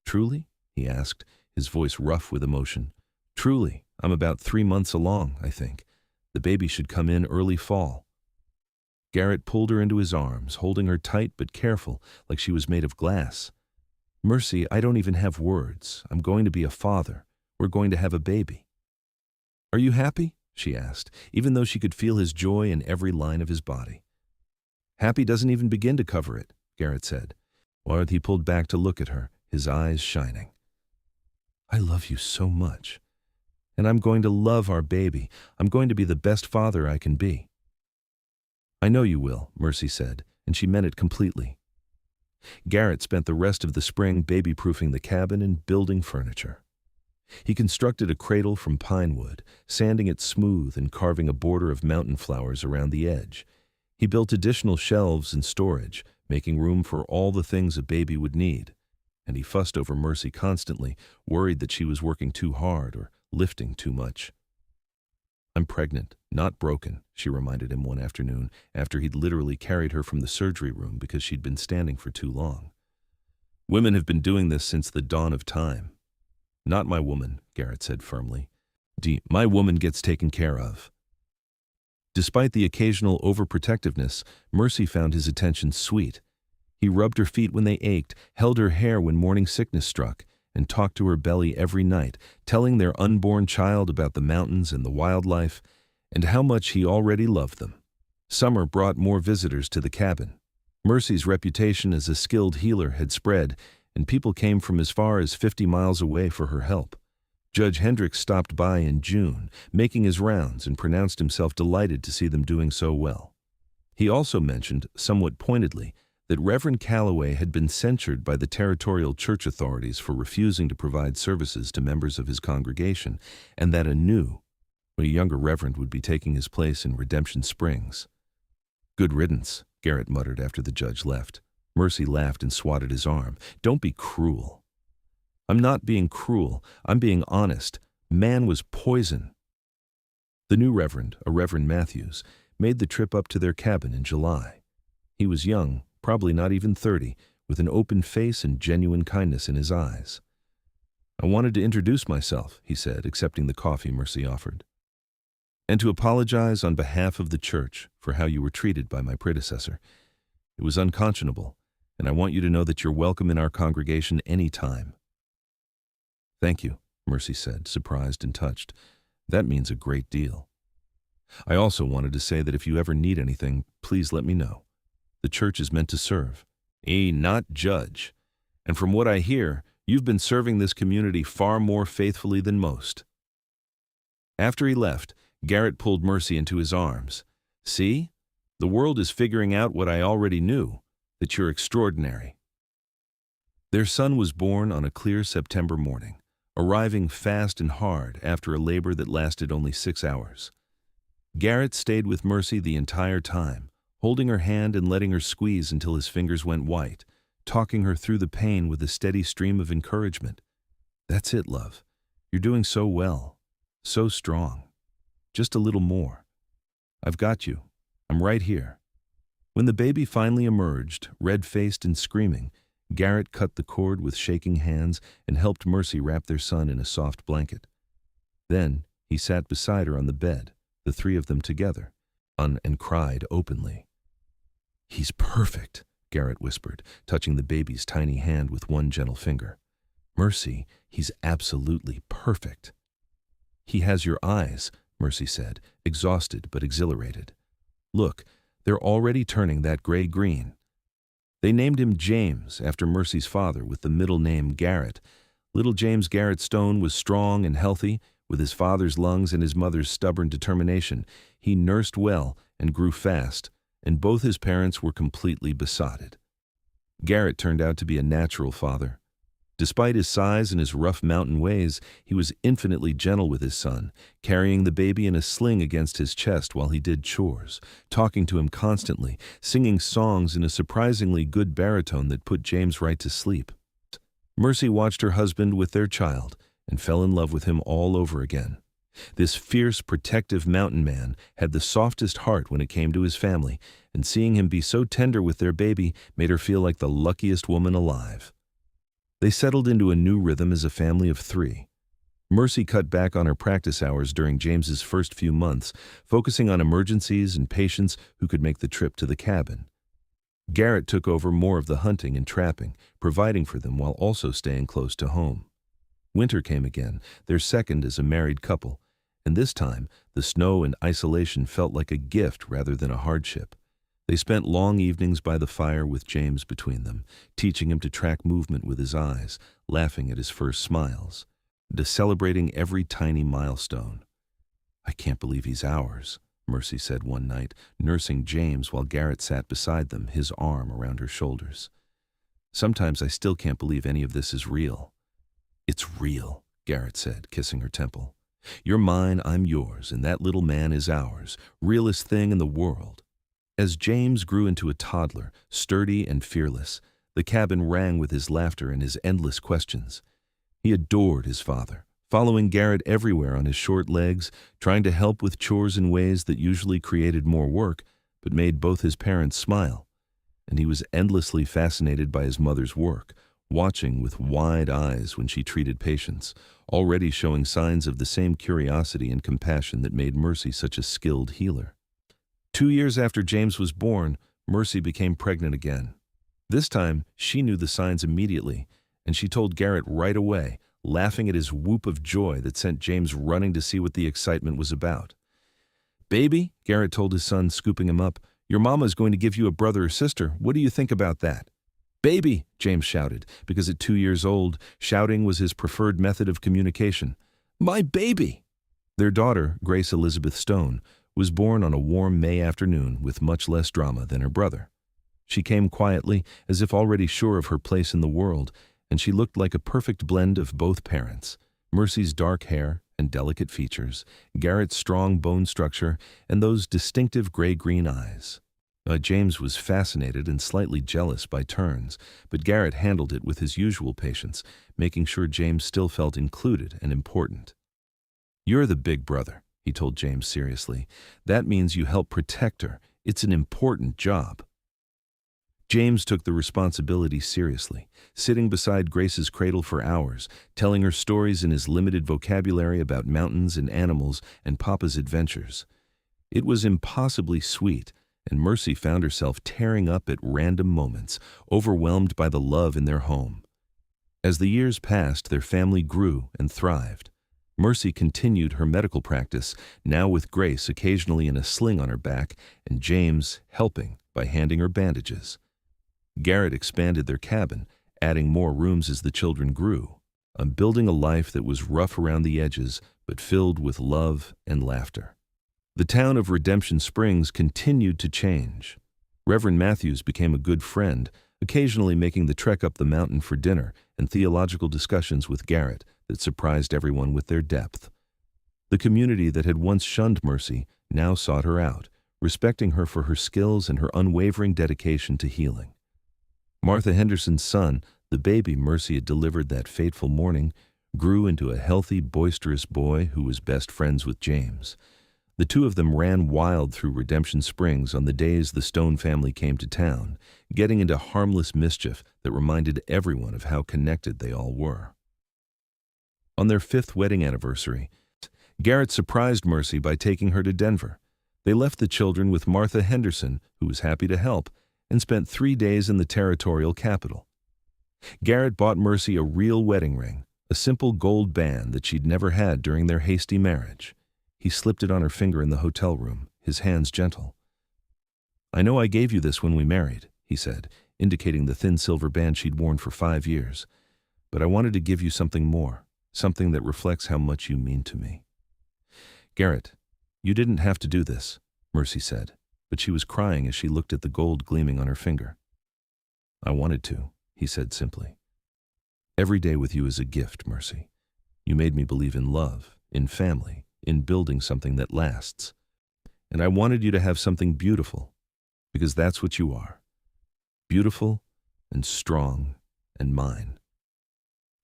Speaker 1: "Truly?" he asked, his voice rough with emotion. "Truly, I'm about 3 months along, I think. The baby should come in early fall." Garrett pulled her into his arms, holding her tight but careful, like she was made of glass. Mercy, I don't even have words. I'm going to be a father. We're going to have a baby. Are you happy? She asked, even though she could feel his joy in every line of his body. Happy doesn't even begin to cover it, Garrett said, while he pulled back to look at her, his eyes shining. I love you so much. And I'm going to love our baby. I'm going to be the best father I can be. I know you will, Mercy said, and she meant it completely. Garrett spent the rest of the spring baby-proofing the cabin and building furniture. He constructed a cradle from pine wood, sanding it smooth and carving a border of mountain flowers around the edge. He built additional shelves and storage, making room for all the things a baby would need. And he fussed over Mercy constantly, worried that she was working too hard or lifting too much. I'm pregnant, not broken, she reminded him one afternoon after he'd literally carried her from the surgery room because she'd been standing for too long. Women have been doing this since the dawn of time. Not my woman, Garrett said firmly. My woman gets taken care of. Despite the occasional overprotectiveness, Mercy found his attention sweet. He rubbed her feet when they ached, held her hair when morning sickness struck, and talked to her belly every night, telling their unborn child about the mountains and the wildlife, and how much he already loved them. Summer brought more visitors to the cabin. Mercy's reputation as a skilled healer had spread, and people came from as far as 50 miles away for her help. Judge Hendricks stopped by in June, making his rounds, and pronounced himself delighted to see them doing so well. He also mentioned, somewhat pointedly, that Reverend Calloway had been censured by the territorial church authorities for refusing to provide services to members of his congregation, and that a younger reverend would be taking his place in Redemption Springs. Good riddance, Garrett muttered after the judge left. Mercy laughed and swatted his arm. Don't be cruel. I'm not being cruel. I'm being honest. Man was poison. The new reverend, a Reverend Matthews, made the trip up to their cabin in July. He was young, probably not even 30, with an open face and genuine kindness in his eyes. I wanted to introduce myself, he said, accepting the coffee Mercy offered, and to apologize on behalf of the church for how you were treated by my predecessor. It was unconscionable, and I want you to know that you're welcome in our congregation any time. Thank you, Mercy said, surprised and touched. That means a great deal. I also wanted to say that if you ever need anything, please let me know. The church is meant to serve, not judge. And from what I hear, you've been serving this community far more faithfully than most. After he left, Garrett pulled Mercy into his arms. See? The world is figuring out what I already knew, that you're extraordinary. Their son was born on a clear September morning, arriving fast and hard after a labor that lasted only 6 hours. Garrett stayed with Mercy the entire time, holding her hand and letting her squeeze until his fingers went white, talking her through the pain with a steady stream of encouragement. That's it, love. You're doing so well, so strong. Just a little more. I've got you. I'm right here. When the baby finally emerged, red-faced and screaming, Garrett cut the cord with shaking hands and helped Mercy wrap their son in a soft blanket. Then he sat beside her on the bed, the three of them together, and cried openly. He's perfect, Garrett whispered, touching the baby's tiny hand with one gentle finger. Mercy, he's absolutely perfect. He has your eyes, Mercy said, exhausted but exhilarated. Look, they're already turning that gray-green. They named him James after Mercy's father with the middle name Garrett. Little James Garrett Stone was strong and healthy. With his father's lungs and his mother's stubborn determination, he nursed well and grew fast, and both his parents were completely besotted. Garrett turned out to be a natural father. Despite his size and his rough mountain ways, he was infinitely gentle with his son, carrying the baby in a sling against his chest while he did chores, talking to him constantly, singing songs in a surprisingly good baritone that put James right to sleep. Mercy watched her husband with their child and fell in love with him all over again. This fierce, protective mountain man had the softest heart when it came to his family, and seeing him be so tender with their baby made her feel like the luckiest woman alive. They settled into a new rhythm as a family of 3. Mercy cut back on her practice hours during James's first few months, focusing on emergencies and patients who could make the trip to the cabin. Garrett took over more of the hunting and trapping, providing for them while also staying close to home. Winter came again, their second as a married couple, and this time the snow and isolation felt like a gift rather than a hardship. They spent long evenings by the fire with James between them, teaching him to track movement with his eyes, laughing at his first smiles, and celebrating every tiny milestone. "I can't believe he's ours," Mercy said one night, nursing James while Garrett sat beside them, his arm around her shoulders. "Sometimes I still can't believe any of this is real." "It's real," Garrett said, kissing her temple. "You're mine, I'm yours, and that little man is ours, realest thing in the world." As James grew into a toddler, sturdy and fearless, the cabin rang with his laughter and his endless questions. He adored his father, following Garrett everywhere on his short legs, trying to help with chores in ways that usually created more work, but made both his parents smile. And he was endlessly fascinated by his mother's work, watching with wide eyes when she treated patients, already showing signs of the same curiosity and compassion that made Mercy such a skilled healer. 2 years after James was born, Mercy became pregnant again. This time, she knew the signs immediately, and she told Garrett right away, laughing at his whoop of joy that sent James running to see what the excitement was about. "Baby," Garrett told his son, scooping him up, "your mama is going to give you a brother or sister. What do you think about that?" "Baby," James shouted, because at 2 years old, shouting was his preferred method of communication. "My baby!" Their daughter, Grace Elizabeth Stone, was born on a warm May afternoon with much less drama than her brother. She came quietly, as if already sure of her place in the world, and she looked like a perfect blend of both parents, Mercy's dark hair and delicate features, Garrett's strong bone structure, and those distinctive gray-green eyes. James was fascinated and slightly jealous by turns, but Garrett handled it with his usual patience, making sure James still felt included and important. "You're the big brother," he told James seriously. "That means you help protect her. It's an important job." James took the responsibility seriously, sitting beside Grace's cradle for hours, telling her stories in his limited vocabulary about mountains and animals and Papa's adventures. It was impossibly sweet, and Mercy found herself tearing up at random moments, overwhelmed by the love in their home. As the years passed, their family grew and thrived. Mercy continued her medical practice, now with Grace occasionally in a sling on her back, and James helping by handing her bandages. Garrett expanded their cabin, adding more rooms as the children grew, building a life that was rough around the edges, but filled with love and laughter. The town of Redemption Springs continued to change. Reverend Matthews became a good friend, occasionally making the trek up the mountain for dinner and theological discussions with Garrett that surprised everyone with their depth. The community that had once shunned Mercy now sought her out, respecting her for her skills and her unwavering dedication to healing. Martha Henderson's son, the baby Mercy had delivered that fateful morning, grew into a healthy, boisterous boy who was best friends with James. The two of them ran wild through Redemption Springs on the days the Stone family came to town, getting into harmless mischief that reminded everyone of how connected they all were. On their 5th wedding anniversary, Garrett surprised Mercy by taking her to Denver. They left the children with Martha Henderson, who was happy to help, and spent 3 days in the territorial capital. Garrett bought Mercy a real wedding ring, a simple gold band that she'd never had during their hasty marriage. He slipped it on her finger in the hotel room, his hands gentle. "I know I gave you this when we married," he said, indicating the thin silver band she'd worn for 5 years. "But I wanted to give you something more, something that reflects how much you mean to me." "Garrett, you didn't have to do this," Mercy said, but she was crying as she looked at the gold gleaming on her finger. "I wanted to," he said simply. "Every day with you is a gift, Mercy. You made me believe in love, in family, in building something that lasts. And I wanted you to have something beautiful, because that's what you are. Beautiful and strong and mine."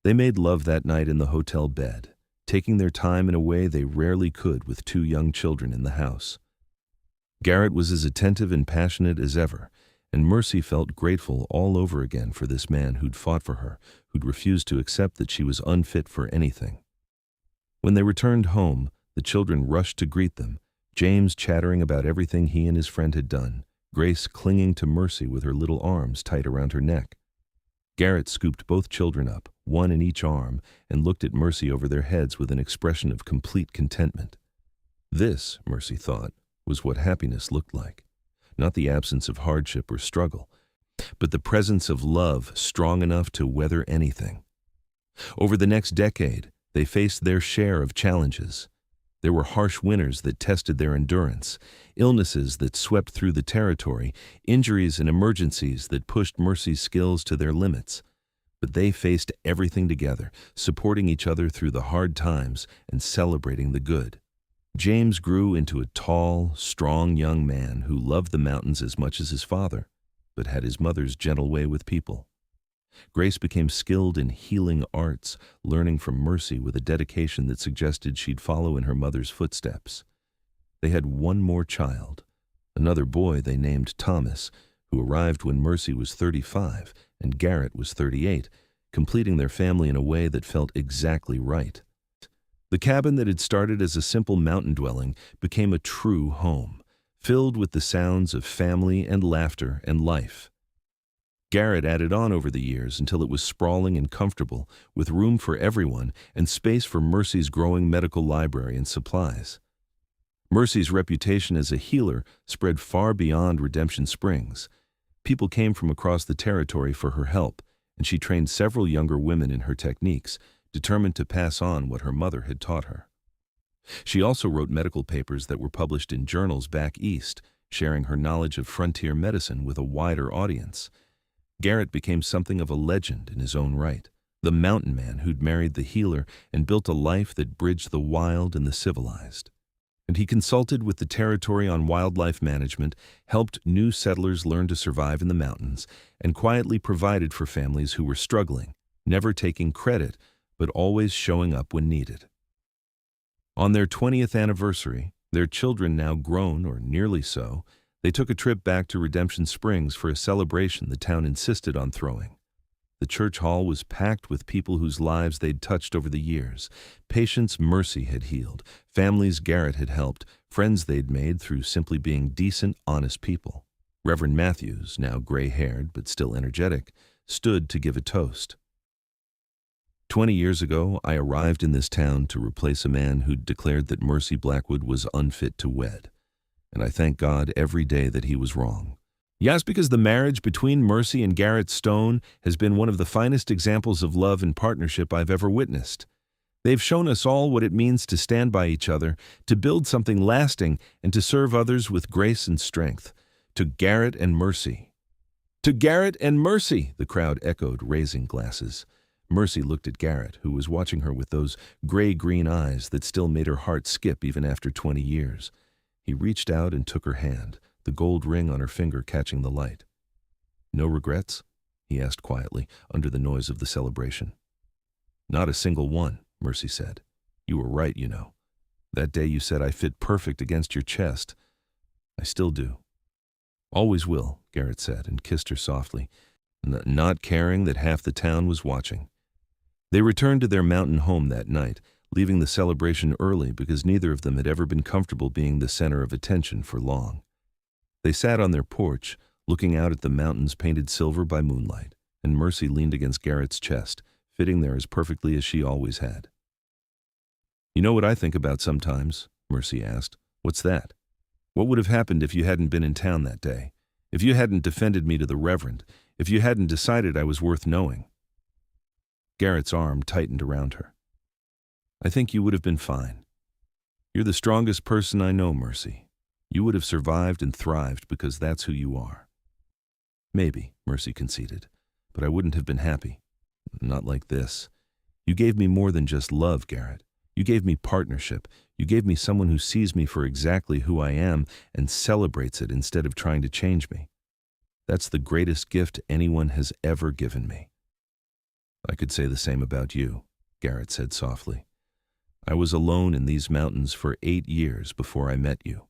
Speaker 1: They made love that night in the hotel bed, taking their time in a way they rarely could with 2 young children in the house. Garrett was as attentive and passionate as ever, and Mercy felt grateful all over again for this man who'd fought for her, who'd refused to accept that she was unfit for anything. When they returned home, the children rushed to greet them, James chattering about everything he and his friend had done, Grace clinging to Mercy with her little arms tight around her neck. Garrett scooped both children up, one in each arm, and looked at Mercy over their heads with an expression of complete contentment. This, Mercy thought, was what happiness looked like. Not the absence of hardship or struggle, but the presence of love strong enough to weather anything. Over the next decade, they faced their share of challenges. There were harsh winters that tested their endurance, illnesses that swept through the territory, injuries and emergencies that pushed Mercy's skills to their limits. But they faced everything together, supporting each other through the hard times and celebrating the good. James grew into a tall, strong young man who loved the mountains as much as his father, but had his mother's gentle way with people. Grace became skilled in healing arts, learning from Mercy with a dedication that suggested she'd follow in her mother's footsteps. They had one more child, another boy they named Thomas, who arrived when Mercy was 35 and Garrett was 38, completing their family in a way that felt exactly right. The cabin that had started as a simple mountain dwelling became a true home, filled with the sounds of family and laughter and life. Garrett added on over the years until it was sprawling and comfortable, with room for everyone and space for Mercy's growing medical library and supplies. Mercy's reputation as a healer spread far beyond Redemption Springs. People came from across the territory for her help, and she trained several younger women in her techniques, determined to pass on what her mother had taught her. She also wrote medical papers that were published in journals back east, sharing her knowledge of frontier medicine with a wider audience. Garrett became something of a legend in his own right, the mountain man who'd married the healer and built a life that bridged the wild and the civilized. And he consulted with the territory on wildlife management, helped new settlers learn to survive in the mountains, and quietly provided for families who were struggling, never taking credit, but always showing up when needed. On their 20th anniversary, their children now grown or nearly so, they took a trip back to Redemption Springs for a celebration the town insisted on throwing. The church hall was packed with people whose lives they'd touched over the years, patients Mercy had healed, families Garrett had helped, friends they'd made through simply being decent, honest people. Reverend Matthews, now gray-haired but still energetic, stood to give a toast. 20 years ago, I arrived in this town to replace a man who'd declared that Mercy Blackwood was unfit to wed. And I thank God every day that he was wrong. Yes, because the marriage between Mercy and Garrett Stone has been one of the finest examples of love and partnership I've ever witnessed. They've shown us all what it means to stand by each other, to build something lasting, and to serve others with grace and strength. To Garrett and Mercy. To Garrett and Mercy, the crowd echoed, raising glasses. Mercy looked at Garrett, who was watching her with those gray-green eyes that still made her heart skip even after 20 years. He reached out and took her hand, the gold ring on her finger catching the light. "No regrets?" he asked quietly, under the noise of the celebration. "Not a single one," Mercy said. "You were right, you know. That day you said I fit perfect against your chest. I still do." "Always will," Garrett said, and kissed her softly, not caring that half the town was watching. They returned to their mountain home that night, leaving the celebration early because neither of them had ever been comfortable being the center of attention for long. They sat on their porch, looking out at the mountains painted silver by moonlight, and Mercy leaned against Garrett's chest, fitting there as perfectly as she always had. "You know what I think about sometimes?" Mercy asked. "What's that?" "What would have happened if you hadn't been in town that day? If you hadn't defended me to the Reverend? If you hadn't decided I was worth knowing?" Garrett's arm tightened around her. "I think you would have been fine. You're the strongest person I know, Mercy. You would have survived and thrived because that's who you are." "Maybe," Mercy conceded, "but I wouldn't have been happy. Not like this. You gave me more than just love, Garrett. You gave me partnership. You gave me someone who sees me for exactly who I am and celebrates it instead of trying to change me. That's the greatest gift anyone has ever given me." "I could say the same about you," Garrett said softly. "I was alone in these mountains for 8 years before I met you.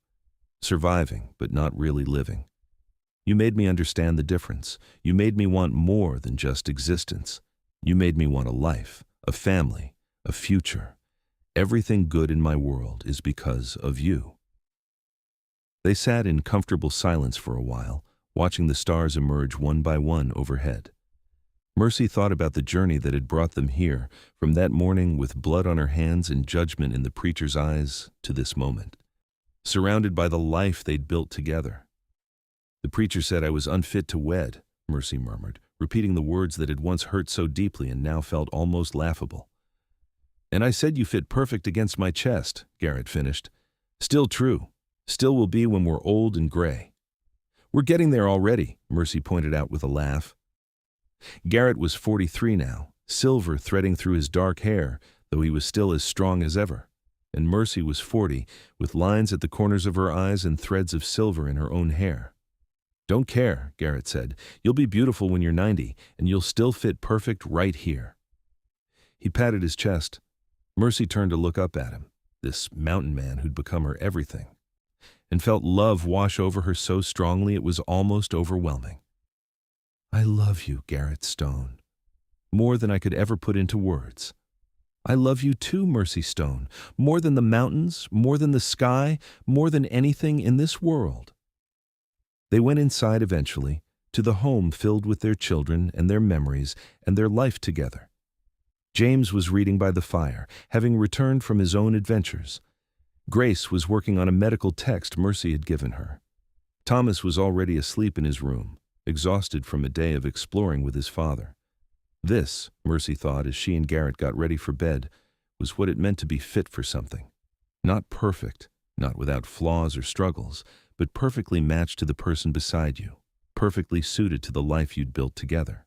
Speaker 1: Surviving, but not really living. You made me understand the difference. You made me want more than just existence. You made me want a life, a family, a future. Everything good in my world is because of you." They sat in comfortable silence for a while, watching the stars emerge one by one overhead. Mercy thought about the journey that had brought them here, from that morning with blood on her hands and judgment in the preacher's eyes, to this moment, surrounded by the life they'd built together. "The preacher said I was unfit to wed," Mercy murmured, repeating the words that had once hurt so deeply and now felt almost laughable. "And I said you fit perfect against my chest," Garrett finished. "Still true. Still will be when we're old and gray." "We're getting there already," Mercy pointed out with a laugh. Garrett was 43 now, silver threading through his dark hair, though he was still as strong as ever. And Mercy was 40, with lines at the corners of her eyes and threads of silver in her own hair. "Don't care," Garrett said. "You'll be beautiful when you're 90, and you'll still fit perfect right here." He patted his chest. Mercy turned to look up at him, this mountain man who'd become her everything, and felt love wash over her so strongly it was almost overwhelming. "I love you, Garrett Stone, more than I could ever put into words. I love you too, Mercy Stone, more than the mountains, more than the sky, more than anything in this world." They went inside eventually, to the home filled with their children and their memories and their life together. James was reading by the fire, having returned from his own adventures. Grace was working on a medical text Mercy had given her. Thomas was already asleep in his room, exhausted from a day of exploring with his father. This, Mercy thought as she and Garrett got ready for bed, was what it meant to be fit for something. Not perfect, not without flaws or struggles, but perfectly matched to the person beside you, perfectly suited to the life you'd built together.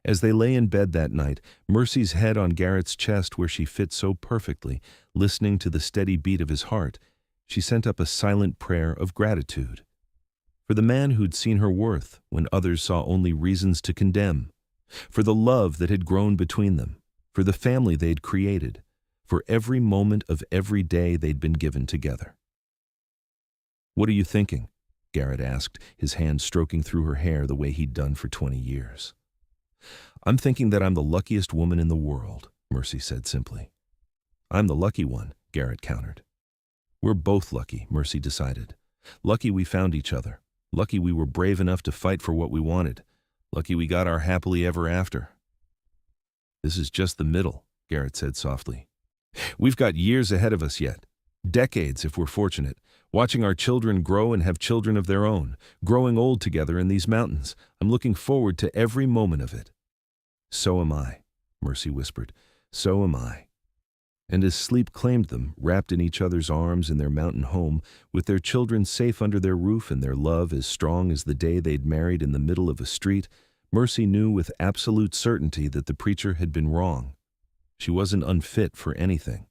Speaker 1: As they lay in bed that night, Mercy's head on Garrett's chest where she fit so perfectly, listening to the steady beat of his heart, she sent up a silent prayer of gratitude. For the man who'd seen her worth when others saw only reasons to condemn. For the love that had grown between them. For the family they'd created. For every moment of every day they'd been given together. "What are you thinking?" Garrett asked, his hand stroking through her hair the way he'd done for 20 years. "I'm thinking that I'm the luckiest woman in the world," Mercy said simply. "I'm the lucky one," Garrett countered. "We're both lucky," Mercy decided. "Lucky we found each other. Lucky we were brave enough to fight for what we wanted. Lucky we got our happily ever after." "This is just the middle," Garrett said softly. "We've got years ahead of us yet. Decades, if we're fortunate. Watching our children grow and have children of their own. Growing old together in these mountains. I'm looking forward to every moment of it." "So am I," Mercy whispered. "So am I." And as sleep claimed them, wrapped in each other's arms in their mountain home, with their children safe under their roof and their love as strong as the day they'd married in the middle of a street, Mercy knew with absolute certainty that the preacher had been wrong. She wasn't unfit for anything.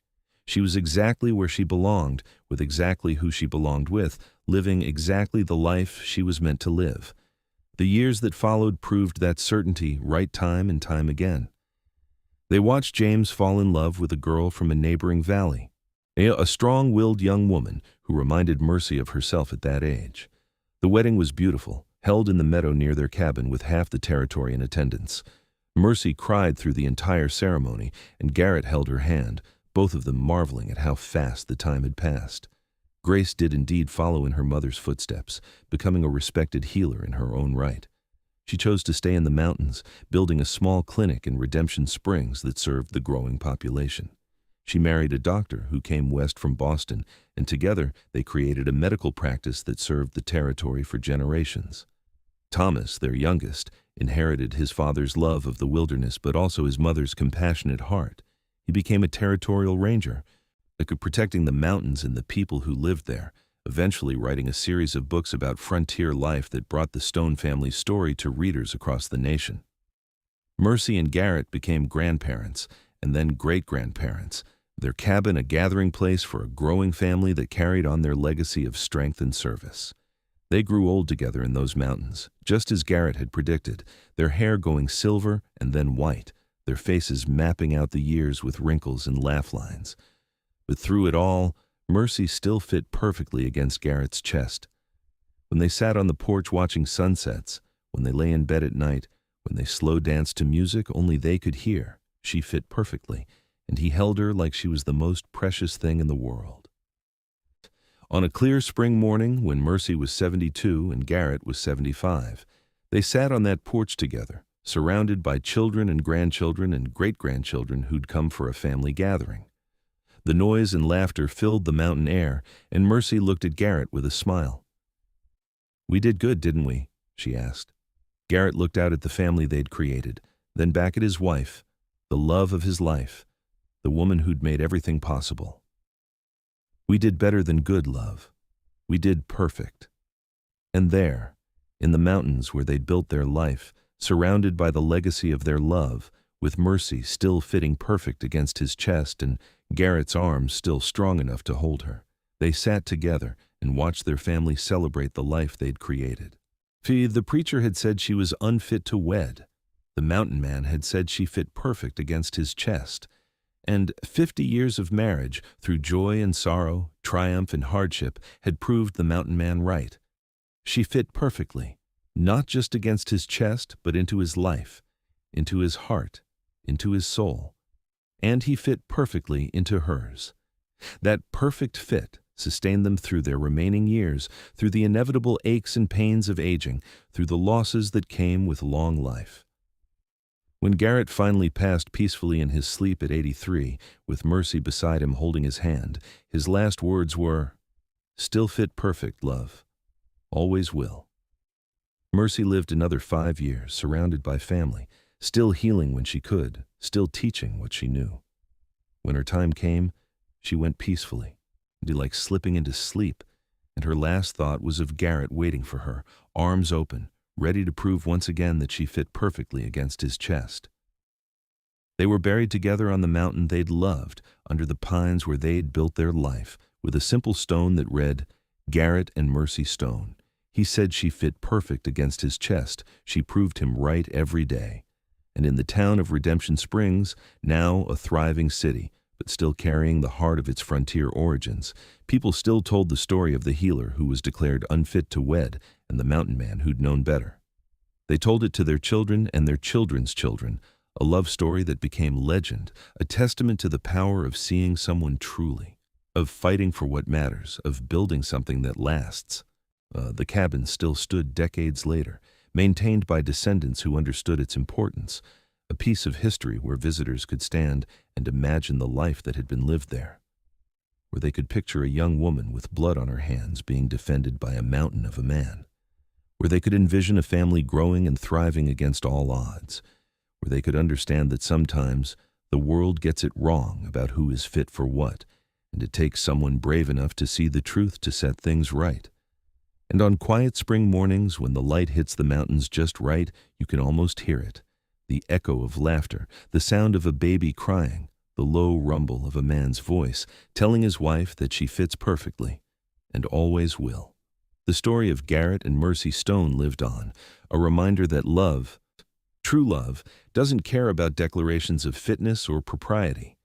Speaker 1: She was exactly where she belonged, with exactly who she belonged with, living exactly the life she was meant to live. The years that followed proved that certainty right time and time again. They watched James fall in love with a girl from a neighboring valley, a strong-willed young woman who reminded Mercy of herself at that age. The wedding was beautiful, held in the meadow near their cabin with half the territory in attendance. Mercy cried through the entire ceremony, and Garrett held her hand, both of them marveling at how fast the time had passed. Grace did indeed follow in her mother's footsteps, becoming a respected healer in her own right. She chose to stay in the mountains, building a small clinic in Redemption Springs that served the growing population. She married a doctor who came west from Boston, and together they created a medical practice that served the territory for generations. Thomas, their youngest, inherited his father's love of the wilderness but also his mother's compassionate heart. He became a territorial ranger, protecting the mountains and the people who lived there, eventually writing a series of books about frontier life that brought the Stone family's story to readers across the nation. Mercy and Garrett became grandparents, and then great-grandparents, their cabin a gathering place for a growing family that carried on their legacy of strength and service. They grew old together in those mountains, just as Garrett had predicted, their hair going silver and then white, their faces mapping out the years with wrinkles and laugh lines. But through it all, Mercy still fit perfectly against Garrett's chest. When they sat on the porch watching sunsets, when they lay in bed at night, when they slow danced to music only they could hear, she fit perfectly, and he held her like she was the most precious thing in the world. On a clear spring morning, when Mercy was 72 and Garrett was 75, they sat on that porch together, surrounded by children and grandchildren and great-grandchildren who'd come for a family gathering. The noise and laughter filled the mountain air, and Mercy looked at Garrett with a smile. "We did good, didn't we?" she asked. Garrett looked out at the family they'd created, then back at his wife, the love of his life, the woman who'd made everything possible. "We did better than good, love. We did perfect." And there, in the mountains where they'd built their life, surrounded by the legacy of their love, with Mercy still fitting perfect against his chest and Garrett's arms still strong enough to hold her, they sat together and watched their family celebrate the life they'd created. The preacher had said she was unfit to wed. The mountain man had said she fit perfect against his chest. And 50 years of marriage, through joy and sorrow, triumph and hardship, had proved the mountain man right. She fit perfectly, not just against his chest, but into his life, into his heart, into his soul. And he fit perfectly into hers. That perfect fit sustained them through their remaining years, through the inevitable aches and pains of aging, through the losses that came with long life. When Garrett finally passed peacefully in his sleep at 83, with Mercy beside him holding his hand, his last words were, "Still fit perfect, love. Always will." Mercy lived another 5 years, surrounded by family, still healing when she could, still teaching what she knew. When her time came, she went peacefully, like slipping into sleep, and her last thought was of Garrett waiting for her, arms open, ready to prove once again that she fit perfectly against his chest. They were buried together on the mountain they'd loved, under the pines where they'd built their life, with a simple stone that read, "Garrett and Mercy Stone." He said she fit perfect against his chest. She proved him right every day. And in the town of Redemption Springs, now a thriving city, but still carrying the heart of its frontier origins, people still told the story of the healer who was declared unfit to wed and the mountain man who'd known better. They told it to their children and their children's children, a love story that became legend, a testament to the power of seeing someone truly, of fighting for what matters, of building something that lasts. The cabin still stood decades later, maintained by descendants who understood its importance, a piece of history where visitors could stand and imagine the life that had been lived there, where they could picture a young woman with blood on her hands being defended by a mountain of a man, where they could envision a family growing and thriving against all odds, where they could understand that sometimes the world gets it wrong about who is fit for what, and it takes someone brave enough to see the truth to set things right. And on quiet spring mornings, when the light hits the mountains just right, you can almost hear it. The echo of laughter, the sound of a baby crying, the low rumble of a man's voice, telling his wife that she fits perfectly, and always will. The story of Garrett and Mercy Stone lived on, a reminder that love, true love, doesn't care about declarations of fitness or propriety.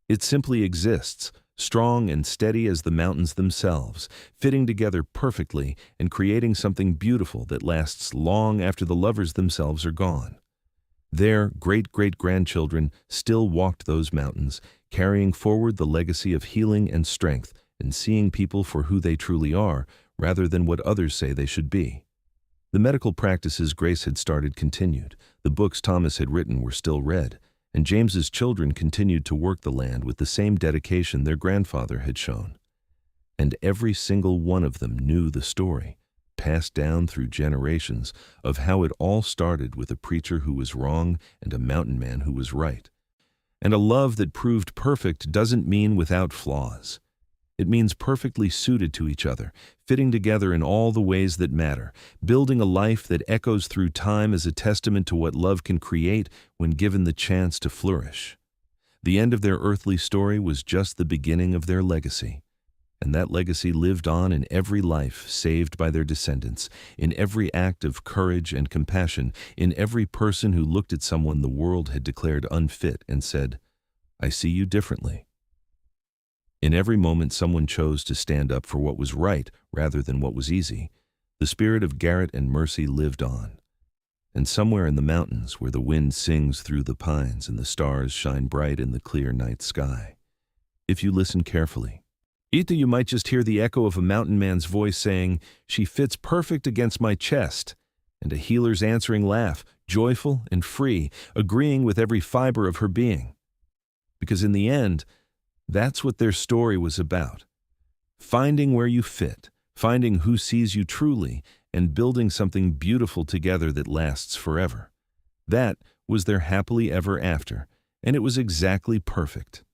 Speaker 1: It simply exists, strong and steady as the mountains themselves, fitting together perfectly and creating something beautiful that lasts long after the lovers themselves are gone. Their great-great-grandchildren still walked those mountains, carrying forward the legacy of healing and strength and seeing people for who they truly are, rather than what others say they should be. The medical practices Grace had started continued, the books Thomas had written were still read, and James's children continued to work the land with the same dedication their grandfather had shown. And every single one of them knew the story, passed down through generations, of how it all started with a preacher who was wrong and a mountain man who was right. And a love that proved perfect doesn't mean without flaws. It means perfectly suited to each other, fitting together in all the ways that matter, building a life that echoes through time as a testament to what love can create when given the chance to flourish. The end of their earthly story was just the beginning of their legacy. And that legacy lived on in every life saved by their descendants, in every act of courage and compassion, in every person who looked at someone the world had declared unfit and said, "I see you differently." In every moment someone chose to stand up for what was right rather than what was easy, the spirit of Garrett and Mercy lived on. And somewhere in the mountains, where the wind sings through the pines and the stars shine bright in the clear night sky, if you listen carefully, Either you might just hear the echo of a mountain man's voice saying, "She fits perfect against my chest," and a healer's answering laugh, joyful and free, agreeing with every fiber of her being. Because in the end, that's what their story was about. Finding where you fit, finding who sees you truly, and building something beautiful together that lasts forever. That was their happily ever after, and it was exactly perfect.